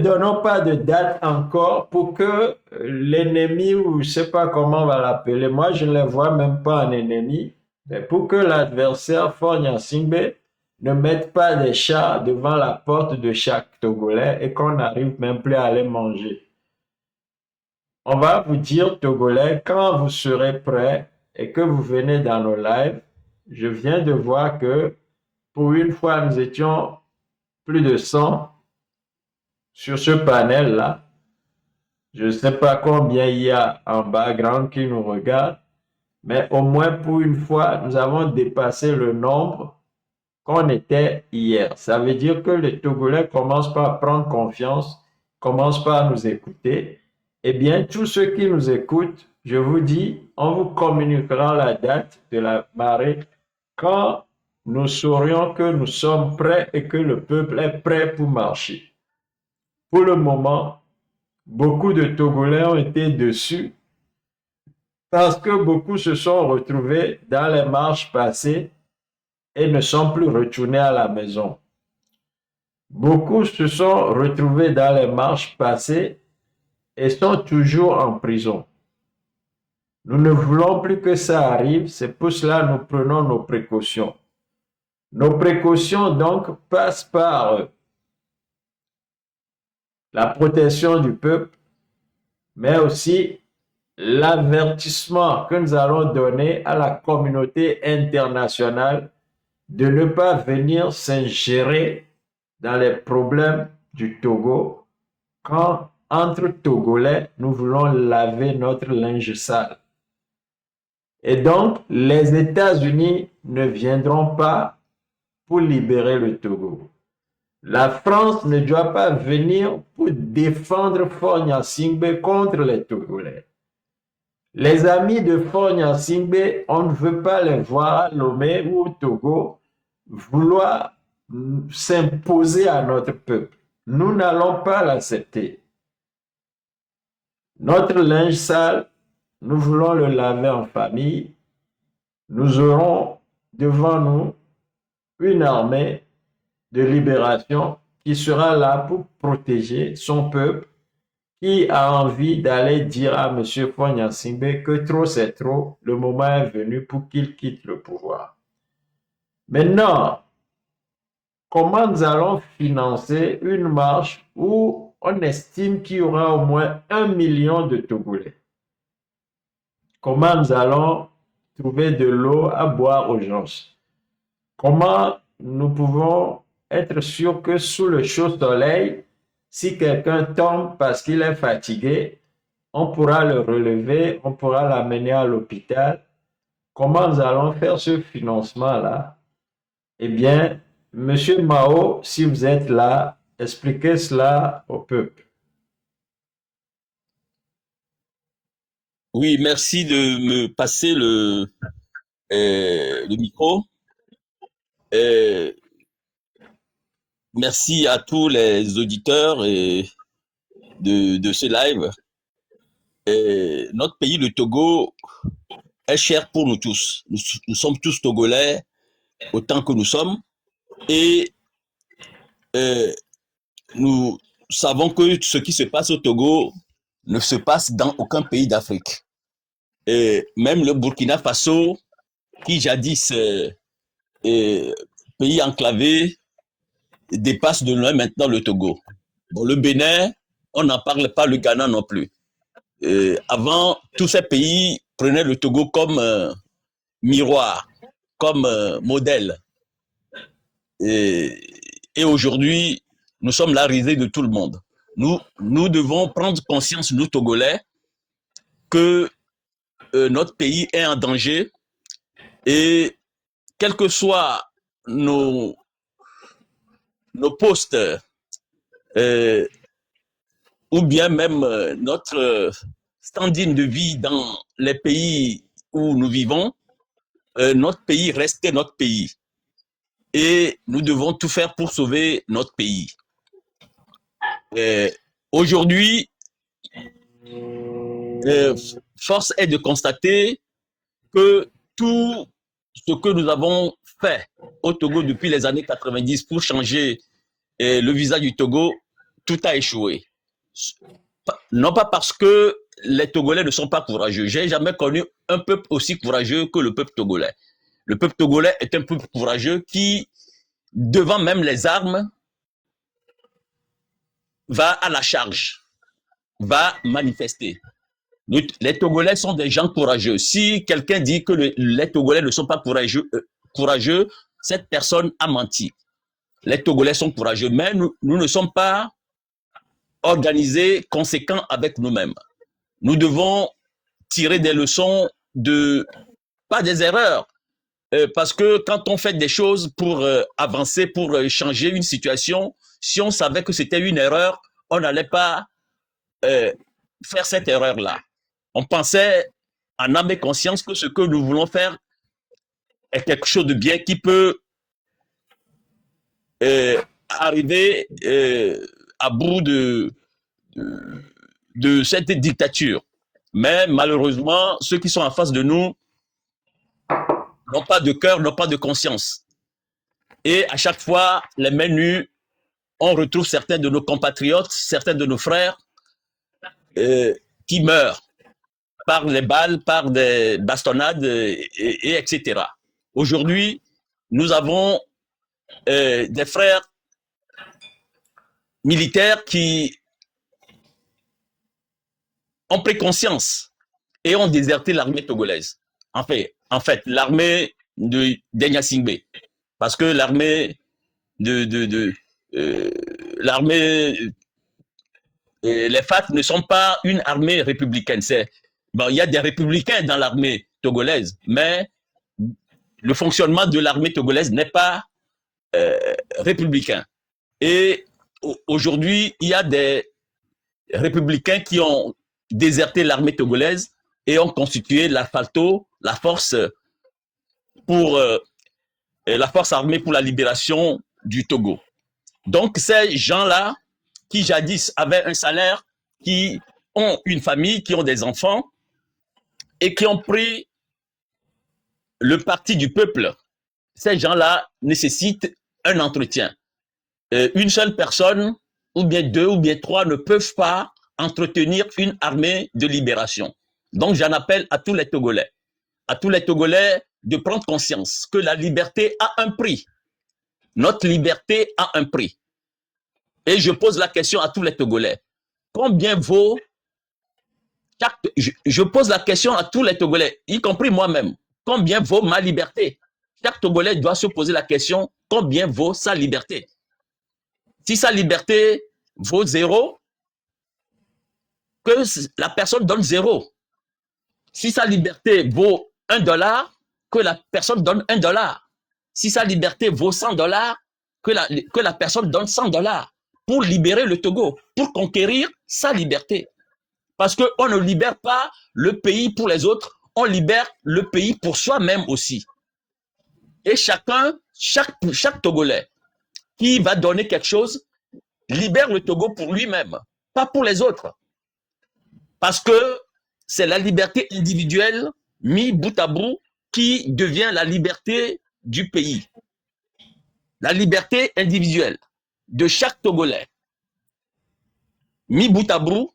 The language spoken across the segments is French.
Ne donnons pas de date encore pour que l'ennemi, ou je ne sais pas comment on va l'appeler, moi je ne les vois même pas en ennemi, mais pour que l'adversaire Fogna Singbe ne mette pas des chats devant la porte de chaque Togolais et qu'on n'arrive même plus à les manger. On va vous dire, Togolais, quand vous serez prêts et que vous venez dans nos lives, je viens de voir que pour une fois, nous étions plus de 100 sur ce panel-là. Je ne sais pas combien il y a en background qui nous regarde, mais au moins pour une fois, nous avons dépassé le nombre qu'on était hier. Ça veut dire que les Togolais commencent par prendre confiance, commencent par nous écouter. Eh bien, tous ceux qui nous écoutent, je vous dis, on vous communiquera la date de la marée quand nous saurions que nous sommes prêts et que le peuple est prêt pour marcher. Pour le moment, beaucoup de Togolais ont été déçus parce que beaucoup se sont retrouvés dans les marches passées et ne sont plus retournés à la maison. Beaucoup se sont retrouvés dans les marches passées et sont toujours en prison. Nous ne voulons plus que ça arrive, c'est pour cela que nous prenons nos précautions. Nos précautions donc passent par la protection du peuple, mais aussi l'avertissement que nous allons donner à la communauté internationale de ne pas venir s'ingérer dans les problèmes du Togo quand, entre Togolais, nous voulons laver notre linge sale. Et donc, les États-Unis ne viendront pas pour libérer le Togo. La France ne doit pas venir pour défendre Fogna Singbe contre les Togolais. Les amis de Fogna Singbe, on ne veut pas les voir à Lomé ou au Togo vouloir s'imposer à notre peuple. Nous n'allons pas l'accepter. Notre linge sale, nous voulons le laver en famille. Nous aurons devant nous une armée de libération qui sera là pour protéger son peuple, qui a envie d'aller dire à M. Fogna Singbe que trop c'est trop, le moment est venu pour qu'il quitte le pouvoir. Maintenant, comment nous allons financer une marche où on estime qu'il y aura au moins 1 million de Togolais? Comment nous allons trouver de l'eau à boire aux gens? Comment nous pouvons être sûrs que sous le chaud soleil, si quelqu'un tombe parce qu'il est fatigué, on pourra le relever, on pourra l'amener à l'hôpital? Comment nous allons faire ce financement-là? Eh bien, Monsieur Mao, si vous êtes là, expliquez cela au peuple. Oui, merci de me passer le micro. Euh, Merci à tous les auditeurs de ce live. Notre pays, le Togo, est cher pour nous tous. Nous sommes tous Togolais, autant que nous sommes. Et euh, nous savons que ce qui se passe au Togo ne se passe dans aucun pays d'Afrique. Et même le Burkina Faso, qui jadis pays enclavé, dépasse de loin maintenant le Togo. Bon, le Bénin, on n'en parle pas, le Ghana non plus. Avant, tous ces pays prenaient le Togo comme miroir, comme modèle. Et aujourd'hui, nous sommes la risée de tout le monde. Nous devons prendre conscience, nous Togolais, que notre pays est en danger et quels que soient nos postes euh, ou bien même notre standing de vie dans les pays où nous vivons, notre pays reste notre pays. Et nous devons tout faire pour sauver notre pays. Aujourd'hui, force est de constater que tout ce que nous avons fait au Togo depuis les années 90 pour changer le visage du Togo, tout a échoué. Non pas parce que les Togolais ne sont pas courageux. J'ai jamais connu un peuple aussi courageux que le peuple togolais. Le peuple togolais est un peuple courageux qui, devant même les armes, va à la charge, va manifester. Les Togolais sont des gens courageux. Si quelqu'un dit que les Togolais ne sont pas courageux, cette personne a menti. Les Togolais sont courageux, mais nous ne sommes pas organisés, conséquents avec nous-mêmes. Nous devons tirer des leçons pas des erreurs, parce que quand on fait des choses pour avancer, pour changer une situation, si on savait que c'était une erreur, on n'allait pas faire cette erreur-là. On pensait en âme et conscience que ce que nous voulons faire est quelque chose de bien qui peut arriver à bout de cette dictature. Mais malheureusement, ceux qui sont en face de nous n'ont pas de cœur, n'ont pas de conscience. Et à chaque fois, les mains nues, on retrouve certains de nos compatriotes, certains de nos frères qui meurent par les balles, par des bastonnades, etc. Aujourd'hui, nous avons des frères militaires qui ont pris conscience et ont déserté l'armée togolaise. En fait, l'armée de Singbe. Parce que l'armée les FAT ne sont pas une armée républicaine. Bon, il y a des républicains dans l'armée togolaise, mais le fonctionnement de l'armée togolaise n'est pas républicain. Et aujourd'hui, il y a des républicains qui ont déserté l'armée togolaise et ont constitué la FALTO, la force armée pour la libération du Togo. Donc, ces gens-là, qui jadis avaient un salaire, qui ont une famille, qui ont des enfants, et qui ont pris le parti du peuple, ces gens-là nécessitent un entretien. Une seule personne, ou bien deux, ou bien trois, ne peuvent pas entretenir une armée de libération. Donc, j'en appelle à tous les Togolais de prendre conscience que la liberté a un prix. Notre liberté a un prix. Et je pose la question à tous les Togolais. Combien vaut je pose la question à tous les Togolais, y compris moi-même. Combien vaut ma liberté? Chaque Togolais doit se poser la question, combien vaut sa liberté? Si sa liberté vaut 0, que la personne donne 0. Si sa liberté vaut $1, que la personne donne $1. Si sa liberté vaut $100, que la personne donne $100 pour libérer le Togo, pour conquérir sa liberté. Parce qu'on ne libère pas le pays pour les autres, on libère le pays pour soi-même aussi. Et chaque Togolais qui va donner quelque chose, libère le Togo pour lui-même, pas pour les autres. Parce que c'est la liberté individuelle, mis bout à bout, qui devient la liberté du pays. La liberté individuelle de chaque Togolais, mis bout à bout,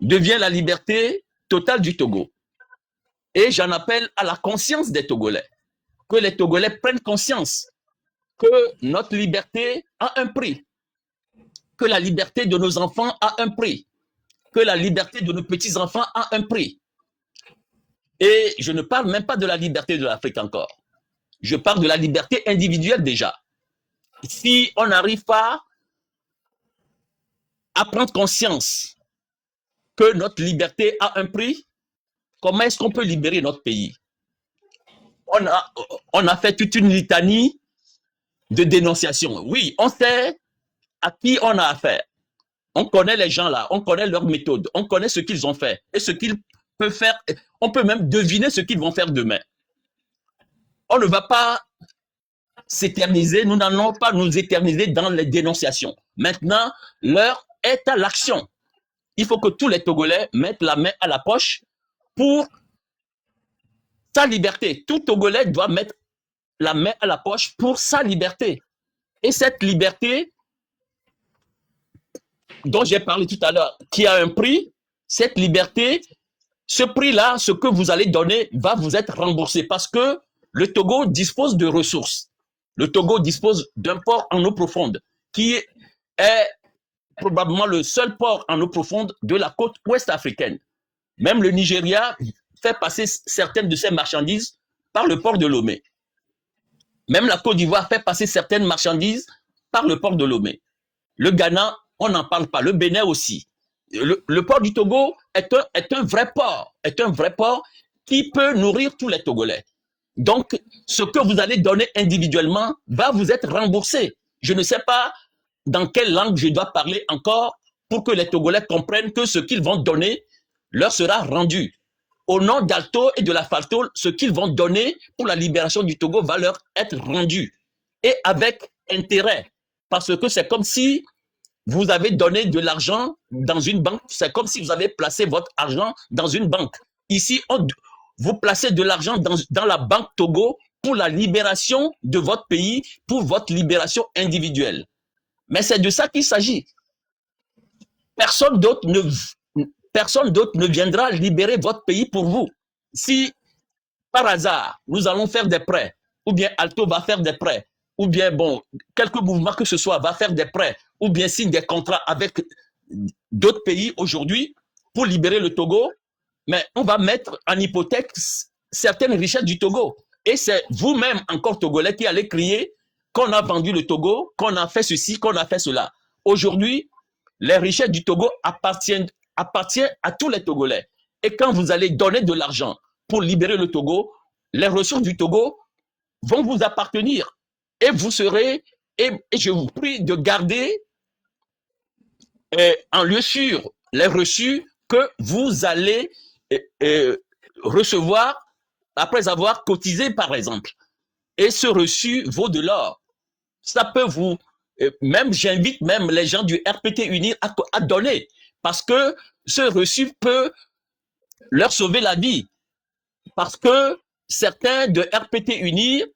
devient la liberté totale du Togo. Et j'en appelle à la conscience des Togolais, que les Togolais prennent conscience que notre liberté a un prix, que la liberté de nos enfants a un prix, que la liberté de nos petits-enfants a un prix. Et je ne parle même pas de la liberté de l'Afrique encore. Je parle de la liberté individuelle déjà. Si on n'arrive pas à prendre conscience que notre liberté a un prix, comment est-ce qu'on peut libérer notre pays? On a fait toute une litanie de dénonciation. Oui, on sait à qui on a affaire. On connaît les gens là, on connaît leurs méthodes, on connaît ce qu'ils ont fait et ce qu'ils peuvent faire. On peut même deviner ce qu'ils vont faire demain. On ne va pas s'éterniser, nous n'allons pas nous éterniser dans les dénonciations. Maintenant, l'heure est à l'action. Il faut que tous les Togolais mettent la main à la poche pour sa liberté. Tout Togolais doit mettre la main à la poche pour sa liberté. Et cette liberté dont j'ai parlé tout à l'heure, qui a un prix, cette liberté, ce prix-là, ce que vous allez donner va vous être remboursé parce que le Togo dispose de ressources. Le Togo dispose d'un port en eau profonde qui est probablement le seul port en eau profonde de la côte ouest africaine. Même le Nigeria fait passer certaines de ses marchandises par le port de Lomé. Même la Côte d'Ivoire fait passer certaines marchandises par le port de Lomé. Le Ghana, on n'en parle pas. Le Bénin aussi. Le port du Togo est un vrai port qui peut nourrir tous les Togolais. Donc, ce que vous allez donner individuellement va vous être remboursé. Je ne sais pas dans quelle langue je dois parler encore pour que les Togolais comprennent que ce qu'ils vont donner leur sera rendu. Au nom d'Alto et de la Falto, ce qu'ils vont donner pour la libération du Togo va leur être rendu. Et avec intérêt. Parce que c'est comme si vous avez donné de l'argent dans une banque, c'est comme si vous avez placé votre argent dans une banque. Ici, vous placez de l'argent dans la banque Togo pour la libération de votre pays, pour votre libération individuelle. Mais c'est de ça qu'il s'agit. Personne d'autre ne viendra libérer votre pays pour vous. Si, par hasard, nous allons faire des prêts, ou bien Alto va faire des prêts, ou bien, bon, quelque mouvement que ce soit va faire des prêts, ou bien signe des contrats avec d'autres pays aujourd'hui pour libérer le Togo, mais on va mettre en hypothèque certaines richesses du Togo. Et c'est vous-même, encore Togolais, qui allez crier qu'on a vendu le Togo, qu'on a fait ceci, qu'on a fait cela. Aujourd'hui, les richesses du Togo appartiennent à tous les Togolais. Et quand vous allez donner de l'argent pour libérer le Togo, les ressources du Togo vont vous appartenir. Et vous serez, et je vous prie de garder en lieu sûr les reçus que vous allez recevoir après avoir cotisé, par exemple. Et ce reçu vaut de l'or. Ça peut vous... même j'invite même les gens du RPT Unir à donner, parce que ce reçu peut leur sauver la vie. Parce que certains de RPT Unir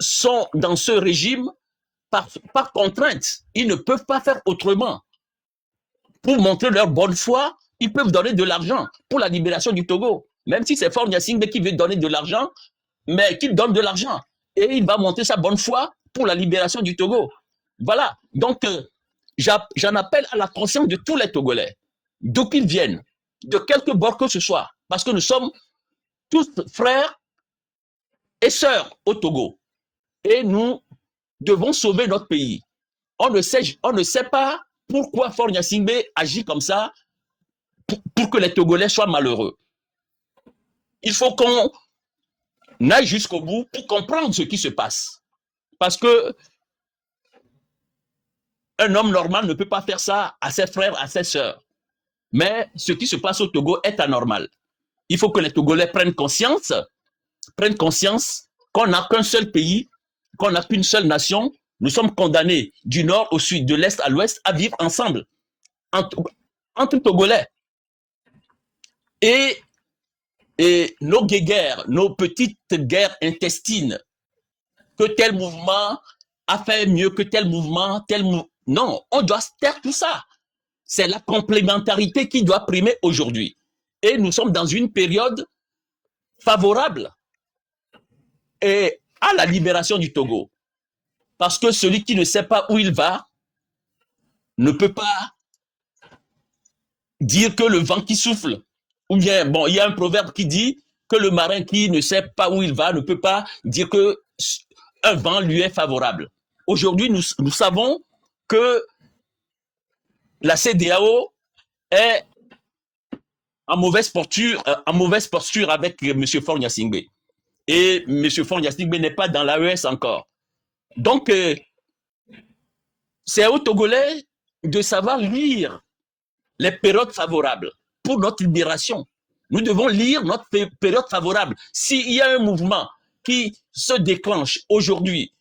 sont dans ce régime par contrainte. Ils ne peuvent pas faire autrement. Pour montrer leur bonne foi, ils peuvent donner de l'argent pour la libération du Togo. Même si c'est Faure Gnassingbé qui veut donner de l'argent, mais qu'il donne de l'argent. Et il va montrer sa bonne foi pour la libération du Togo. Voilà. Donc, j'en appelle à la conscience de tous les Togolais, d'où qu'ils viennent, de quelque bord que ce soit, parce que nous sommes tous frères et sœurs au Togo. Et nous devons sauver notre pays. On ne sait pas pourquoi Faure Gnassingbé agit comme ça pour que les Togolais soient malheureux. Il faut qu'on aille jusqu'au bout pour comprendre ce qui se passe. Parce que un homme normal ne peut pas faire ça à ses frères, à ses sœurs. Mais ce qui se passe au Togo est anormal. Il faut que les Togolais prennent conscience qu'on n'a qu'un seul pays, qu'on n'a qu'une seule nation. Nous sommes condamnés du nord au sud, de l'est à l'ouest, à vivre ensemble, entre Togolais. Et nos guéguerres, nos petites guerres intestines, que tel mouvement a fait mieux que tel mouvement, non, on doit taire tout ça. C'est la complémentarité qui doit primer aujourd'hui. Et nous sommes dans une période favorable et à la libération du Togo. Parce que celui qui ne sait pas où il va ne peut pas dire que le vent qui souffle. Ou bien, bon, il y a un proverbe qui dit que le marin qui ne sait pas où il va ne peut pas dire que un vent lui est favorable. Aujourd'hui, nous savons que la CEDEAO est en mauvaise posture avec M. Faure Gnassingbé. Et M. Faure Gnassingbé n'est pas dans l'AES encore. Donc, c'est aux Togolais de savoir lire les périodes favorables pour notre libération. Nous devons lire notre période favorable. S'il y a un mouvement qui se déclenche aujourd'hui,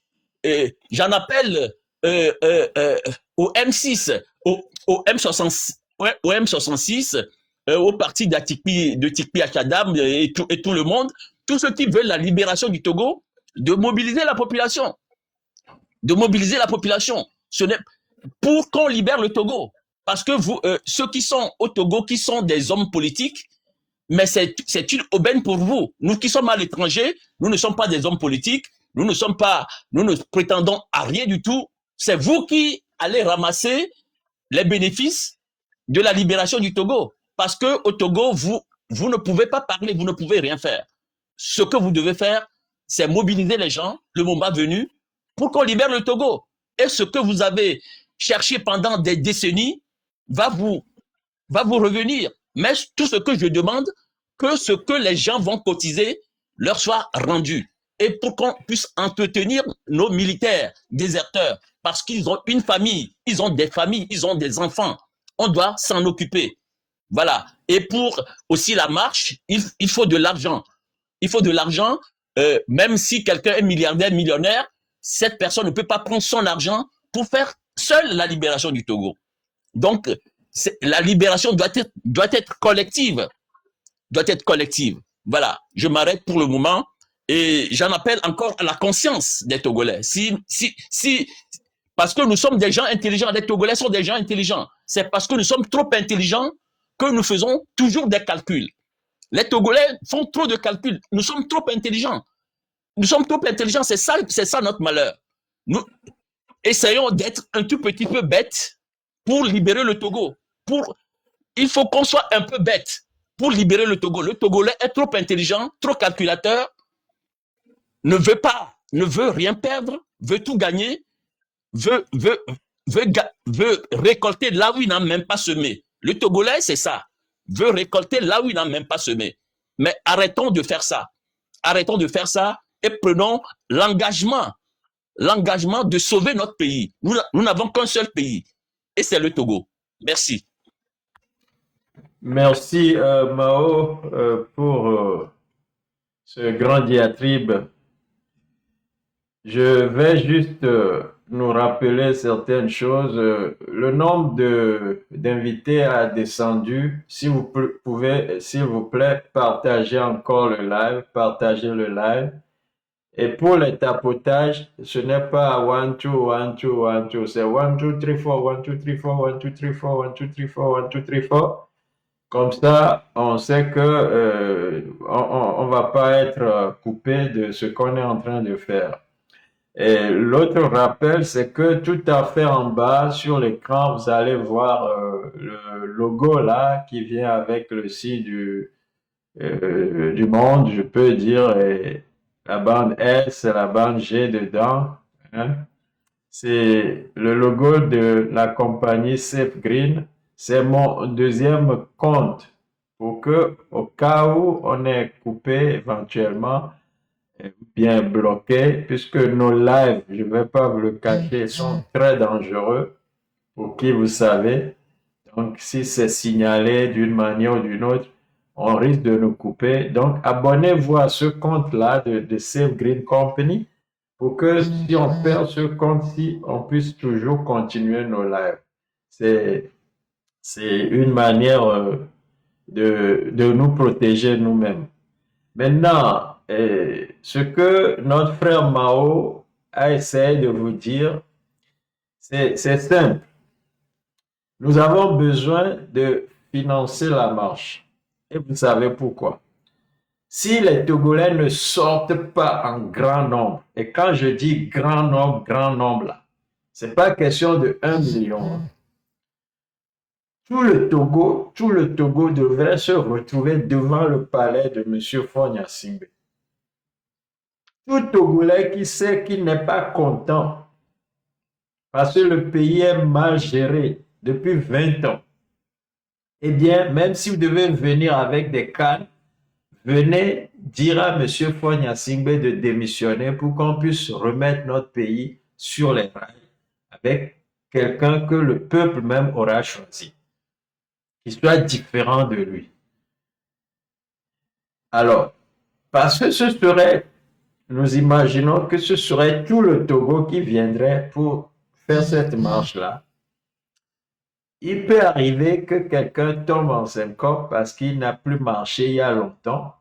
j'en appelle au M6, au M66, au M66, au parti de Tikpi Achadam et tout le monde, tous ceux qui veulent la libération du Togo, de mobiliser la population. De mobiliser la population. Ce n'est pour qu'on libère le Togo. Parce que vous, ceux qui sont au Togo, qui sont des hommes politiques, mais c'est une aubaine pour vous. Nous qui sommes à l'étranger, nous ne sommes pas des hommes politiques, nous ne sommes pas, nous ne prétendons à rien du tout. C'est vous qui allez ramasser les bénéfices de la libération du Togo. Parce que au Togo, vous ne pouvez pas parler, vous ne pouvez rien faire. Ce que vous devez faire, c'est mobiliser les gens, le moment venu, pour qu'on libère le Togo. Et ce que vous avez cherché pendant des décennies va vous revenir. Mais tout ce que je demande, que ce que les gens vont cotiser leur soit rendu. Et pour qu'on puisse entretenir nos militaires déserteurs, parce qu'ils ont une famille, ils ont des familles, ils ont des enfants. On doit s'en occuper. Voilà. Et pour aussi la marche, il faut de l'argent. Il faut de l'argent, même si quelqu'un est milliardaire, millionnaire, cette personne ne peut pas prendre son argent pour faire seule la libération du Togo. Donc, la libération doit être collective. Doit être collective. Voilà, je m'arrête pour le moment et j'en appelle encore à la conscience des Togolais. Parce que nous sommes des gens intelligents, les Togolais sont des gens intelligents. C'est parce que nous sommes trop intelligents que nous faisons toujours des calculs. Les Togolais font trop de calculs. Nous sommes trop intelligents. Nous sommes trop intelligents, c'est ça notre malheur. Nous essayons d'être un tout petit peu bêtes pour libérer le Togo. Il faut qu'on soit un peu bête pour libérer le Togo. Le Togolais est trop intelligent, trop calculateur, ne veut rien perdre, veut tout gagner, veut récolter là où il n'a même pas semé. Le Togolais, c'est ça. Veut récolter là où il n'a même pas semé. Mais arrêtons de faire ça. Arrêtons de faire ça et prenons l'engagement de sauver notre pays. Nous n'avons qu'un seul pays et c'est le Togo. Merci. Merci Mao pour ce grand diatribe. Je vais juste nous rappeler certaines choses. Le nombre d'invités a descendu. Si vous pouvez, s'il vous plaît, partager encore le live, partager le live. Et pour les tapotages, ce n'est pas 1, 2, 1, 2, 1, 2, c'est 1, 2, 3, 4, 1, 2, 3, 4, 1, 2, 3, 4, 1, 2, 3, 4, 1, 2, 3, 4. Comme ça, on sait que on va pas être coupé de ce qu'on est en train de faire. Et l'autre rappel, c'est que tout à fait en bas sur l'écran, vous allez voir le logo là qui vient avec le site du monde, je peux dire, et la bande S, la bande G dedans. Hein. C'est le logo de la compagnie Safe Green. C'est mon deuxième compte pour que, au cas où on est coupé éventuellement, bien bloqué, puisque nos lives, je ne vais pas vous le cacher, sont très dangereux pour qui vous savez. Donc, si c'est signalé d'une manière ou d'une autre, on risque de nous couper. Donc, abonnez-vous à ce compte-là de Safe Green Company pour que si on perd ce compte-ci, on puisse toujours continuer nos lives. C'est une manière de nous protéger nous-mêmes. Maintenant, ce que notre frère Mao a essayé de vous dire, c'est simple. Nous avons besoin de financer la marche. Et vous savez pourquoi. Si les Togolais ne sortent pas en grand nombre, et quand je dis grand nombre là, c'est pas question de 1 million. Tout le Togo devrait se retrouver devant le palais de M. Fogna Singbe. Tout Togolais qui sait qu'il n'est pas content parce que le pays est mal géré depuis 20 ans. Eh bien, même si vous devez venir avec des cannes, venez dire à M. Fogna Singbe de démissionner pour qu'on puisse remettre notre pays sur les rails avec quelqu'un que le peuple même aura choisi, qui soit différent de lui. Alors, parce que ce serait, nous imaginons que ce serait tout le Togo qui viendrait pour faire cette marche-là. Il peut arriver que quelqu'un tombe en syncope parce qu'il n'a plus marché il y a longtemps.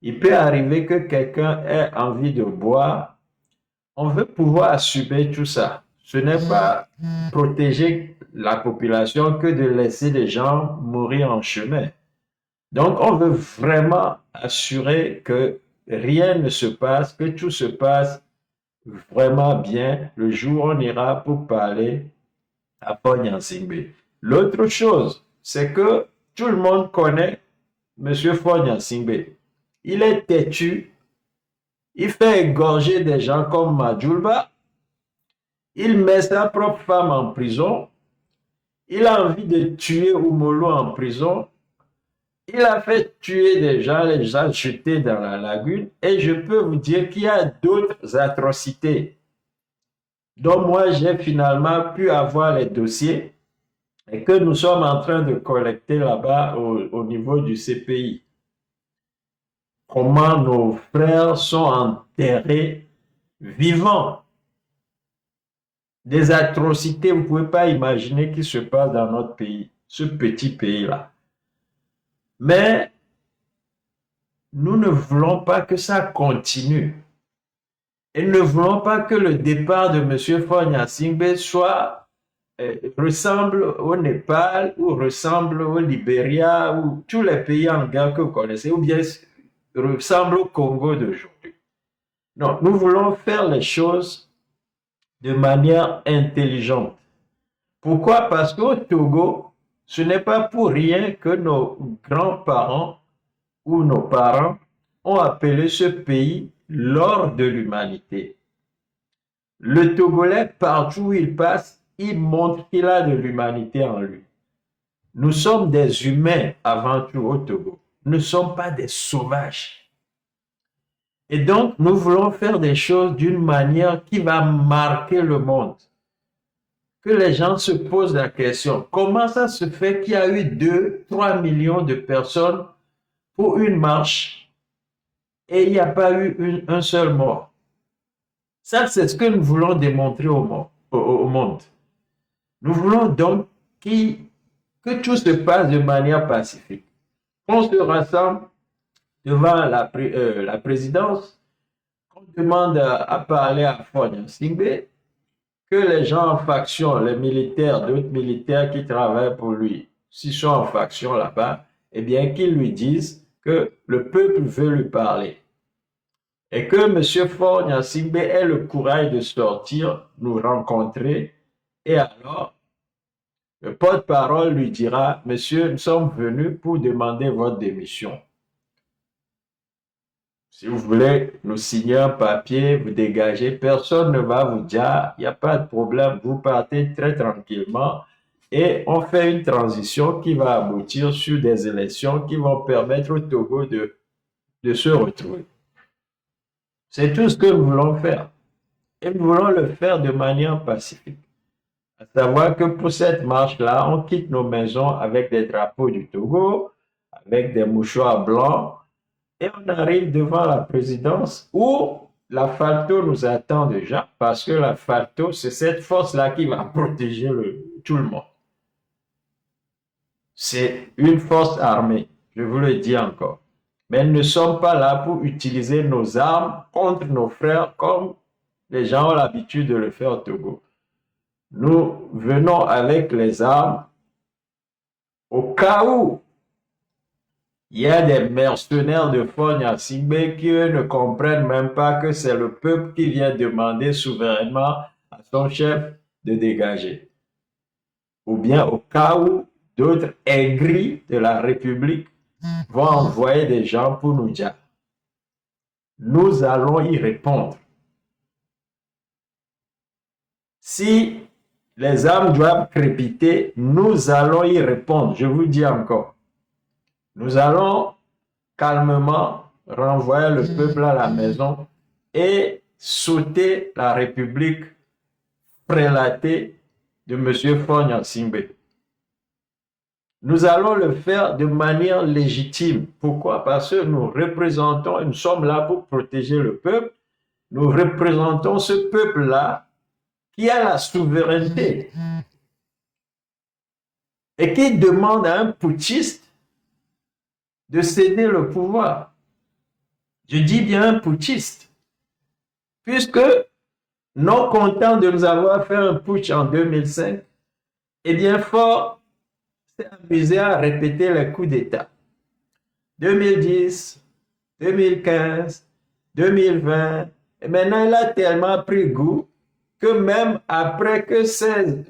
Il peut arriver que quelqu'un ait envie de boire. On veut pouvoir assumer tout ça. ce n'est pas protéger la population que de laisser des gens mourir en chemin. Donc, on veut vraiment assurer que rien ne se passe, que tout se passe vraiment bien le jour où on ira pour parler à Fognansingbe. L'autre chose, c'est que tout le monde connaît M. Fognansingbe. Il est têtu, il fait égorger des gens comme Majulba, il met sa propre femme en prison, il a envie de tuer Oumolo en prison, il a fait tuer des gens, les a jetés dans la lagune, et je peux vous dire qu'il y a d'autres atrocités dont moi j'ai finalement pu avoir les dossiers et que nous sommes en train de collecter là-bas au niveau du CPI. Comment nos frères sont enterrés vivants. Des atrocités, vous ne pouvez pas imaginer qui se passe dans notre pays, ce petit pays-là. Mais nous ne voulons pas que ça continue. Et ne voulons pas que le départ de M. Fognansingbe ressemble au Népal ou ressemble au Libéria ou tous les pays en guerre que vous connaissez, ou bien ressemble au Congo d'aujourd'hui. Non, nous voulons faire les choses de manière intelligente. Pourquoi? Parce qu'au Togo, ce n'est pas pour rien que nos grands-parents ou nos parents ont appelé ce pays l'or de l'humanité. Le Togolais, partout où il passe, il montre qu'il a de l'humanité en lui. Nous sommes des humains avant tout au Togo. Nous ne sommes pas des sauvages. Et donc, nous voulons faire des choses d'une manière qui va marquer le monde. Que les gens se posent la question, comment ça se fait qu'il y a eu 2-3 millions de personnes pour une marche et il n'y a pas eu un seul mort? Ça, c'est ce que nous voulons démontrer au monde. Nous voulons donc que tout se passe de manière pacifique. On se rassemble devant la présidence, on demande à parler à Fognansingbe, que les gens en faction, les militaires, d'autres militaires qui travaillent pour lui, s'ils sont en faction là-bas, eh bien qu'ils lui disent que le peuple veut lui parler. Et que M. Fognansingbe ait le courage de sortir, nous rencontrer, et alors, le porte-parole lui dira, monsieur, nous sommes venus pour demander votre démission. Si vous voulez nous signer un papier, vous dégagez, personne ne va vous dire, il n'y a pas de problème, vous partez très tranquillement et on fait une transition qui va aboutir sur des élections qui vont permettre au Togo de se retrouver. C'est tout ce que nous voulons faire. Et nous voulons le faire de manière pacifique. À savoir que pour cette marche-là, on quitte nos maisons avec des drapeaux du Togo, avec des mouchoirs blancs, et on arrive devant la présidence où la FALTO nous attend déjà, parce que la FALTO, c'est cette force-là qui va protéger tout le monde. C'est une force armée, je vous le dis encore. Mais nous ne sommes pas là pour utiliser nos armes contre nos frères comme les gens ont l'habitude de le faire au Togo. Nous venons avec les armes au cas où il y a des mercenaires de Fognansingbe qui eux ne comprennent même pas que c'est le peuple qui vient demander souverainement à son chef de dégager. Ou bien au cas où d'autres aigris de la République vont envoyer des gens pour nous dire. Nous allons y répondre. Si les âmes doivent crépiter, nous allons y répondre. Je vous dis encore. Nous allons calmement renvoyer le peuple à la maison et sauter la République prélatée de M. Fognansingbe. Nous allons le faire de manière légitime. Pourquoi? Parce que nous représentons, et nous sommes là pour protéger le peuple, nous représentons ce peuple-là qui a la souveraineté et qui demande à un putschiste de céder le pouvoir. Je dis bien un putschiste, puisque non content de nous avoir fait un putsch en 2005, eh bien, Faure s'est amusé à répéter les coups d'État. 2010, 2015, 2020, et maintenant il a tellement pris goût que même après que ses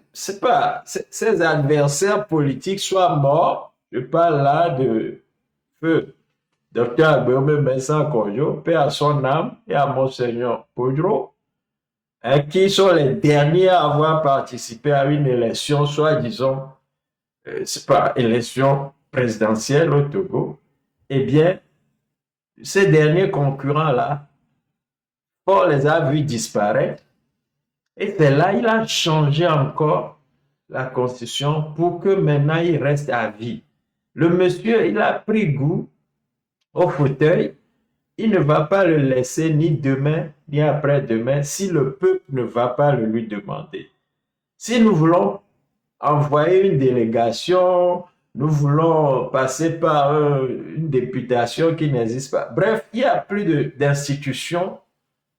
adversaires politiques soient morts, je parle là de feu Dr. Albert Mensah Kojo, paix à son âme, et à Monseigneur Podro, qui sont les derniers à avoir participé à une élection, soit disons, c'est pas élection présidentielle au Togo, eh bien, ces derniers concurrents-là, on les a vus disparaître, et c'est là il a changé encore la constitution pour que maintenant il reste à vie. Le monsieur, il a pris goût au fauteuil, il ne va pas le laisser ni demain ni après-demain si le peuple ne va pas le lui demander. Si nous voulons envoyer une délégation, nous voulons passer par une députation qui n'existe pas. Bref, il n'y a plus d'institutions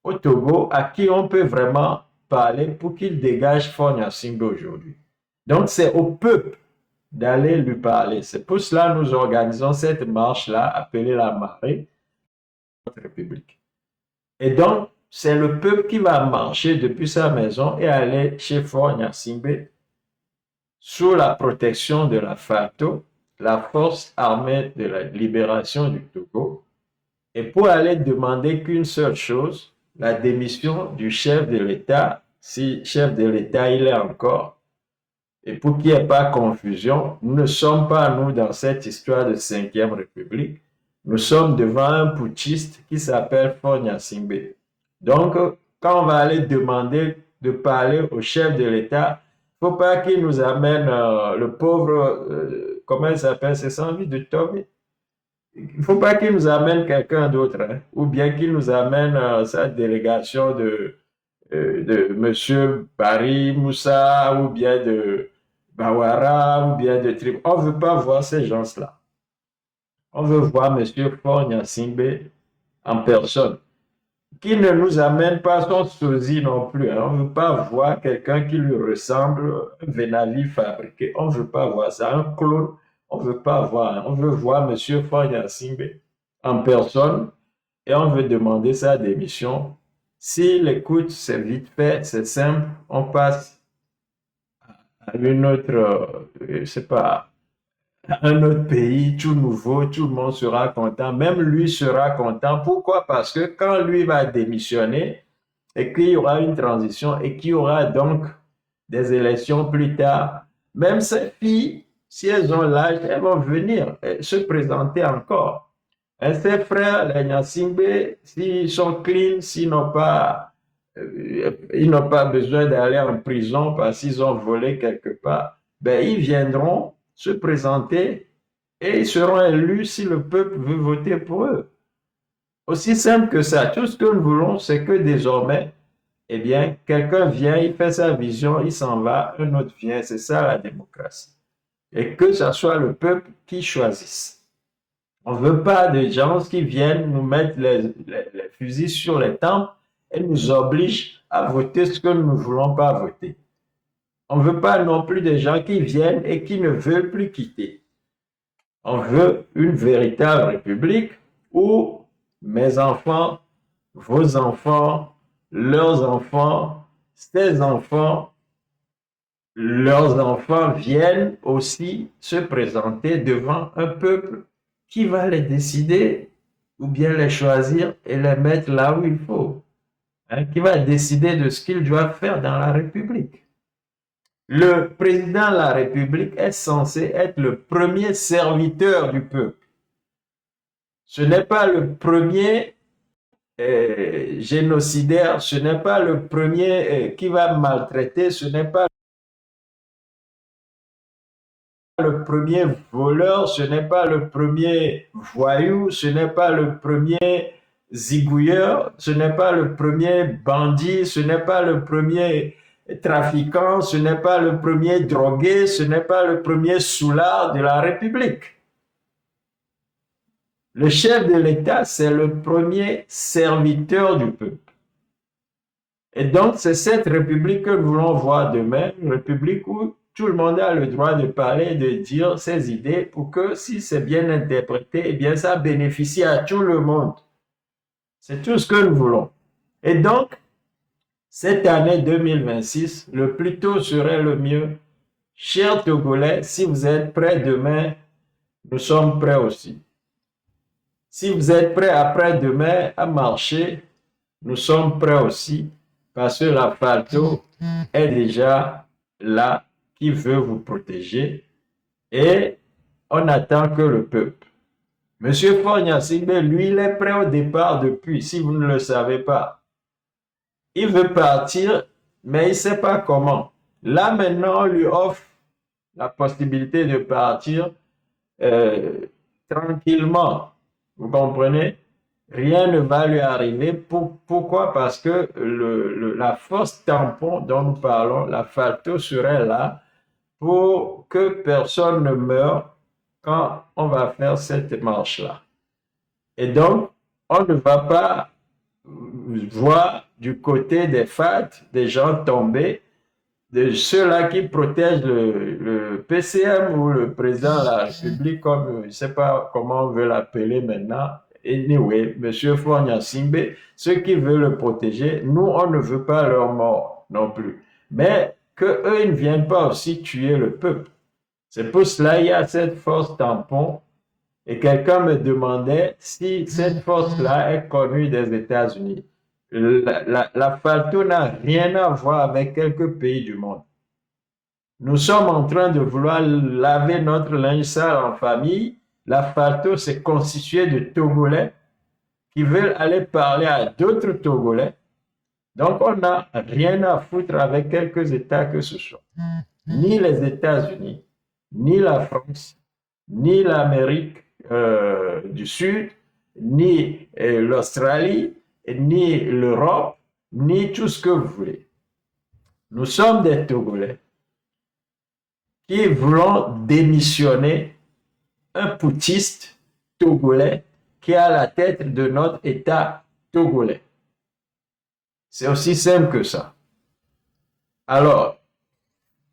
au Togo à qui on peut vraiment parler pour qu'il dégage Faure Gnassingbé aujourd'hui. Donc, c'est au peuple d'aller lui parler. C'est pour cela que nous organisons cette marche-là, appelée la marée de notre République. Et donc, c'est le peuple qui va marcher depuis sa maison et aller chez Faure Gnassingbé sous la protection de la FATO, la Force armée de la libération du Togo, et pour aller demander qu'une seule chose, la démission du chef de l'État, si chef de l'État il est encore. Et pour qu'il n'y ait pas confusion, nous ne sommes pas, nous, dans cette histoire de 5e République. Nous sommes devant un putschiste qui s'appelle Faure Gnassingbé. Donc, quand on va aller demander de parler au chef de l'État, il ne faut pas qu'il nous amène le pauvre, comment il s'appelle, c'est sans vie de Toby. Il ne faut pas qu'il nous amène quelqu'un d'autre, hein, ou bien qu'il nous amène sa délégation de M. Barry Moussa, ou bien de Bawara, ou bien de Trib. On ne veut pas voir ces gens-là. On veut voir M. Faure Gnassingbé en personne. Qui ne nous amène pas son sosie non plus. Hein. On ne veut pas voir quelqu'un qui lui ressemble, un Venavi fabriqué. On ne veut pas voir ça. Un clone, on ne veut pas voir. On veut voir M. Faure Gnassingbé en personne et on veut demander sa démission. S'il écoute, c'est vite fait, c'est simple. On passe à une autre, je sais pas, un autre pays, tout nouveau, tout le monde sera content, même lui sera content. Pourquoi? Parce que quand lui va démissionner et qu'il y aura une transition et qu'il y aura donc des élections plus tard, même ces filles, si elles ont l'âge, elles vont venir se présenter encore. Et ses frères, les Gnassingbé, s'ils sont clean, ils n'ont pas besoin d'aller en prison parce qu'ils ont volé quelque part, ben, ils viendront se présenter et ils seront élus si le peuple veut voter pour eux. Aussi simple que ça. Tout ce que nous voulons, c'est que désormais, eh bien, quelqu'un vient, il fait sa vision, il s'en va, un autre vient. C'est ça la démocratie. Et que ce soit le peuple qui choisisse. On ne veut pas de gens qui viennent nous mettre les fusils sur les tempes et nous obligent à voter ce que nous ne voulons pas voter. On ne veut pas non plus des gens qui viennent et qui ne veulent plus quitter. On veut une véritable république où mes enfants, vos enfants, leurs enfants, ses enfants, leurs enfants viennent aussi se présenter devant un peuple qui va les décider ou bien les choisir et les mettre là où il faut, hein, qui va décider de ce qu'ils doivent faire dans la République. Le président de la République est censé être le premier serviteur du peuple. Ce n'est pas le premier génocidaire, ce n'est pas le premier qui va maltraiter, ce n'est pas le premier voleur, ce n'est pas le premier voyou, ce n'est pas le premier zigouilleur, ce n'est pas le premier bandit, ce n'est pas le premier trafiquant, ce n'est pas le premier drogué, ce n'est pas le premier soulard de la République. Le chef de l'État, c'est le premier serviteur du peuple. Et donc, c'est cette république que nous voulons voir demain, une république où tout le monde a le droit de parler, de dire ses idées pour que si c'est bien interprété, eh bien, ça bénéficie à tout le monde. C'est tout ce que nous voulons. Et donc, cette année 2026, le plus tôt serait le mieux. Chers Togolais, si vous êtes prêts demain, nous sommes prêts aussi. Si vous êtes prêts après-demain à marcher, nous sommes prêts aussi parce que la FALTO est déjà là qui veut vous protéger et on attend que le peuple. Monsieur Faure-Gnassingbé, lui, il est prêt au départ depuis, si vous ne le savez pas. Il veut partir, mais il ne sait pas comment. Là, maintenant, on lui offre la possibilité de partir tranquillement. Vous comprenez? Rien ne va lui arriver. Pourquoi? Parce que la force tampon dont nous parlons, la FALTO, serait là pour que personne ne meure quand on va faire cette marche-là. Et donc, on ne va pas voir du côté des FAT des gens tomber, de ceux-là qui protègent le PCM ou le président de la République, comme je ne sais pas comment on veut l'appeler maintenant. Anyway, M. Faure-Gnassingbé, ceux qui veulent le protéger, nous, on ne veut pas leur mort non plus. Mais qu'eux, ils ne viennent pas aussi tuer le peuple. C'est pour cela qu'il y a cette force tampon. Et quelqu'un me demandait si cette force-là est connue des États-Unis. La FALTO n'a rien à voir avec quelques pays du monde. Nous sommes en train de vouloir laver notre linge sale en famille. La FALTO s'est constituée de Togolais qui veulent aller parler à d'autres Togolais. Donc, on n'a rien à foutre avec quelques États que ce soit. Ni les États-Unis, ni la France, ni l'Amérique du Sud, ni l'Australie, ni l'Europe, ni tout ce que vous voulez. Nous sommes des Togolais qui voulons démissionner un putschiste togolais qui est à la tête de notre État togolais. C'est aussi simple que ça. Alors,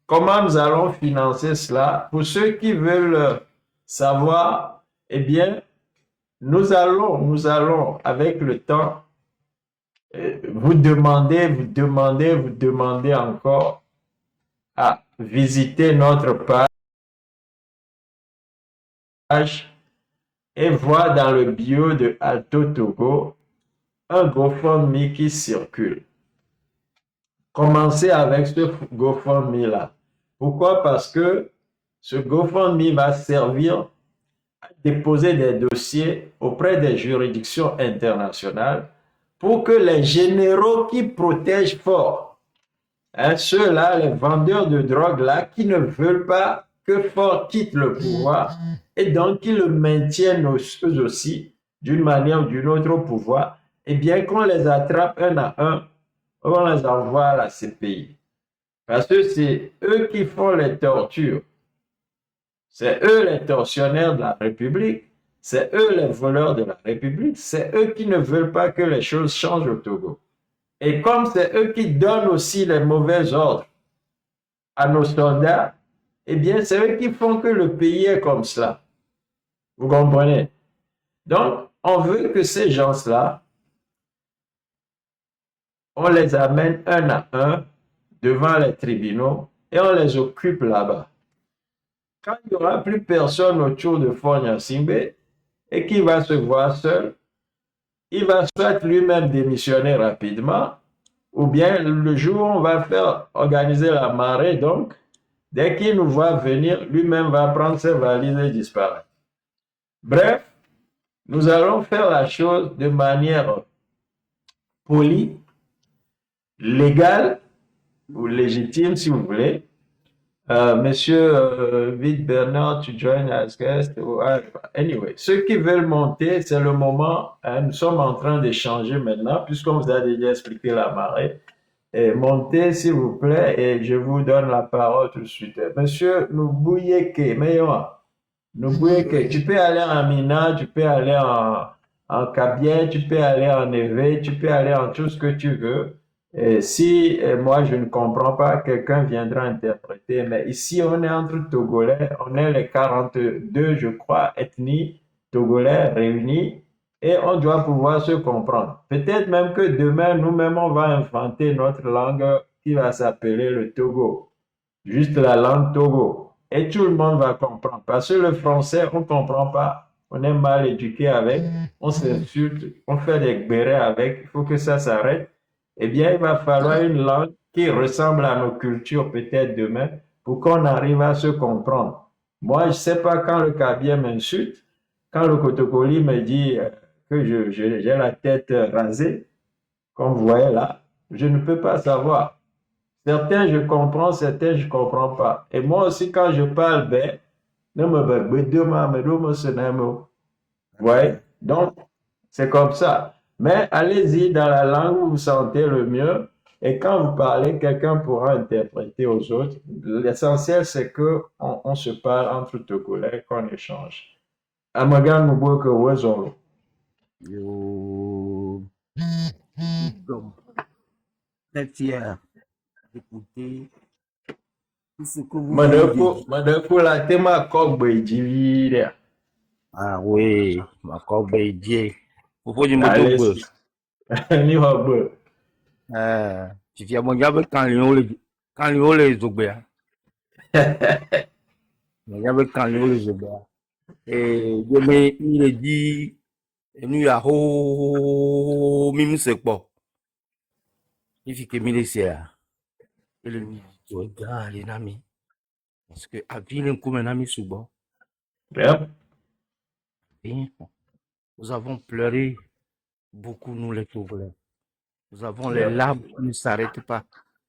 comment nous allons financer cela? Pour ceux qui veulent savoir, eh bien, nous allons avec le temps vous demander encore à visiter notre page et voir dans le bio de Alto Togo un GoFundMe qui circule. Commencez avec ce GoFundMe-là. Pourquoi? Parce que ce GoFundMe va servir à déposer des dossiers auprès des juridictions internationales pour que les généraux qui protègent fort, ceux-là, les vendeurs de drogue là, qui ne veulent pas que Fort quitte le pouvoir et donc qui le maintiennent eux aussi d'une manière ou d'une autre au pouvoir, eh bien qu'on les attrape un à un, on les envoie à la CPI. Parce que c'est eux qui font les tortures. C'est eux les tortionnaires de la République. C'est eux les voleurs de la République. C'est eux qui ne veulent pas que les choses changent au Togo. Et comme c'est eux qui donnent aussi les mauvais ordres à nos soldats, eh bien, c'est eux qui font que le pays est comme cela. Vous comprenez? Donc, on veut que ces gens-là, on les amène un à un devant les tribunaux et on les occupe là-bas. Quand il n'y aura plus personne autour de Faure-Gnassingbé et qui va se voir seul, il va soit lui-même démissionner rapidement, ou bien le jour où on va faire organiser la marée, donc, dès qu'il nous voit venir, lui-même va prendre ses valises et disparaître. Bref, nous allons faire la chose de manière polie, légale ou légitime si vous voulez. Monsieur Vic Bernard, to join as guest. Anyway, ceux qui veulent monter, c'est le moment. Nous sommes en train d'échanger maintenant, puisqu'on vous a déjà expliqué la marée. Et montez, s'il vous plaît, et je vous donne la parole tout de suite. Monsieur Nubuyeke, Nubuyeke, tu peux aller en Mina, tu peux aller en Kabien, tu peux aller en Éveil, tu peux aller en tout ce que tu veux. Et si moi je ne comprends pas, quelqu'un viendra interpréter. Mais ici, on est entre Togolais, on est les 42, je crois, ethnies togolais réunies et on doit pouvoir se comprendre. Peut-être même que demain, nous-mêmes, on va inventer notre langue qui va s'appeler le Togo, juste la langue Togo. Et tout le monde va comprendre. Parce que le français, on ne comprend pas. On est mal éduqué avec, on s'insulte, on fait des bérets avec. Il faut que ça s'arrête. Eh bien, il va falloir une langue qui ressemble à nos cultures peut-être demain pour qu'on arrive à se comprendre. Moi, je ne sais pas quand le Kabien m'insulte, quand le Kotokoli me dit que j'ai la tête rasée, comme vous voyez là, je ne peux pas savoir. Certains je comprends, certains je ne comprends pas. Et moi aussi, quand je parle, ben, ne me ouais. Donc, c'est comme ça. Mais allez-y dans la langue où vous sentez le mieux. Et quand vous parlez, quelqu'un pourra interpréter aux autres. L'essentiel, c'est que on se parle entre Togolais, qu'on échange. Amagan Muboke Wezolo. Yo, nous sommes très fiers d'écouter tout ce que vous venez de dire. Madepo la tema kogbe jivire. Ah oui, ma corbe est dié. Pourquoi je me trouve? Allez-y. Ni hogbe. Tu viens mon gars quand les obéa. Mon gars quand les obéa. Et il est dit, nous a ho, mime c'est quoi? Il fait que mille c'est. Il est dit, tu regardes les amis. Parce que à ville, comme un ami souvent. Yep. Nous avons pleuré beaucoup, nous les Togolais. Nous avons les Yep. larmes qui ne s'arrêtent pas,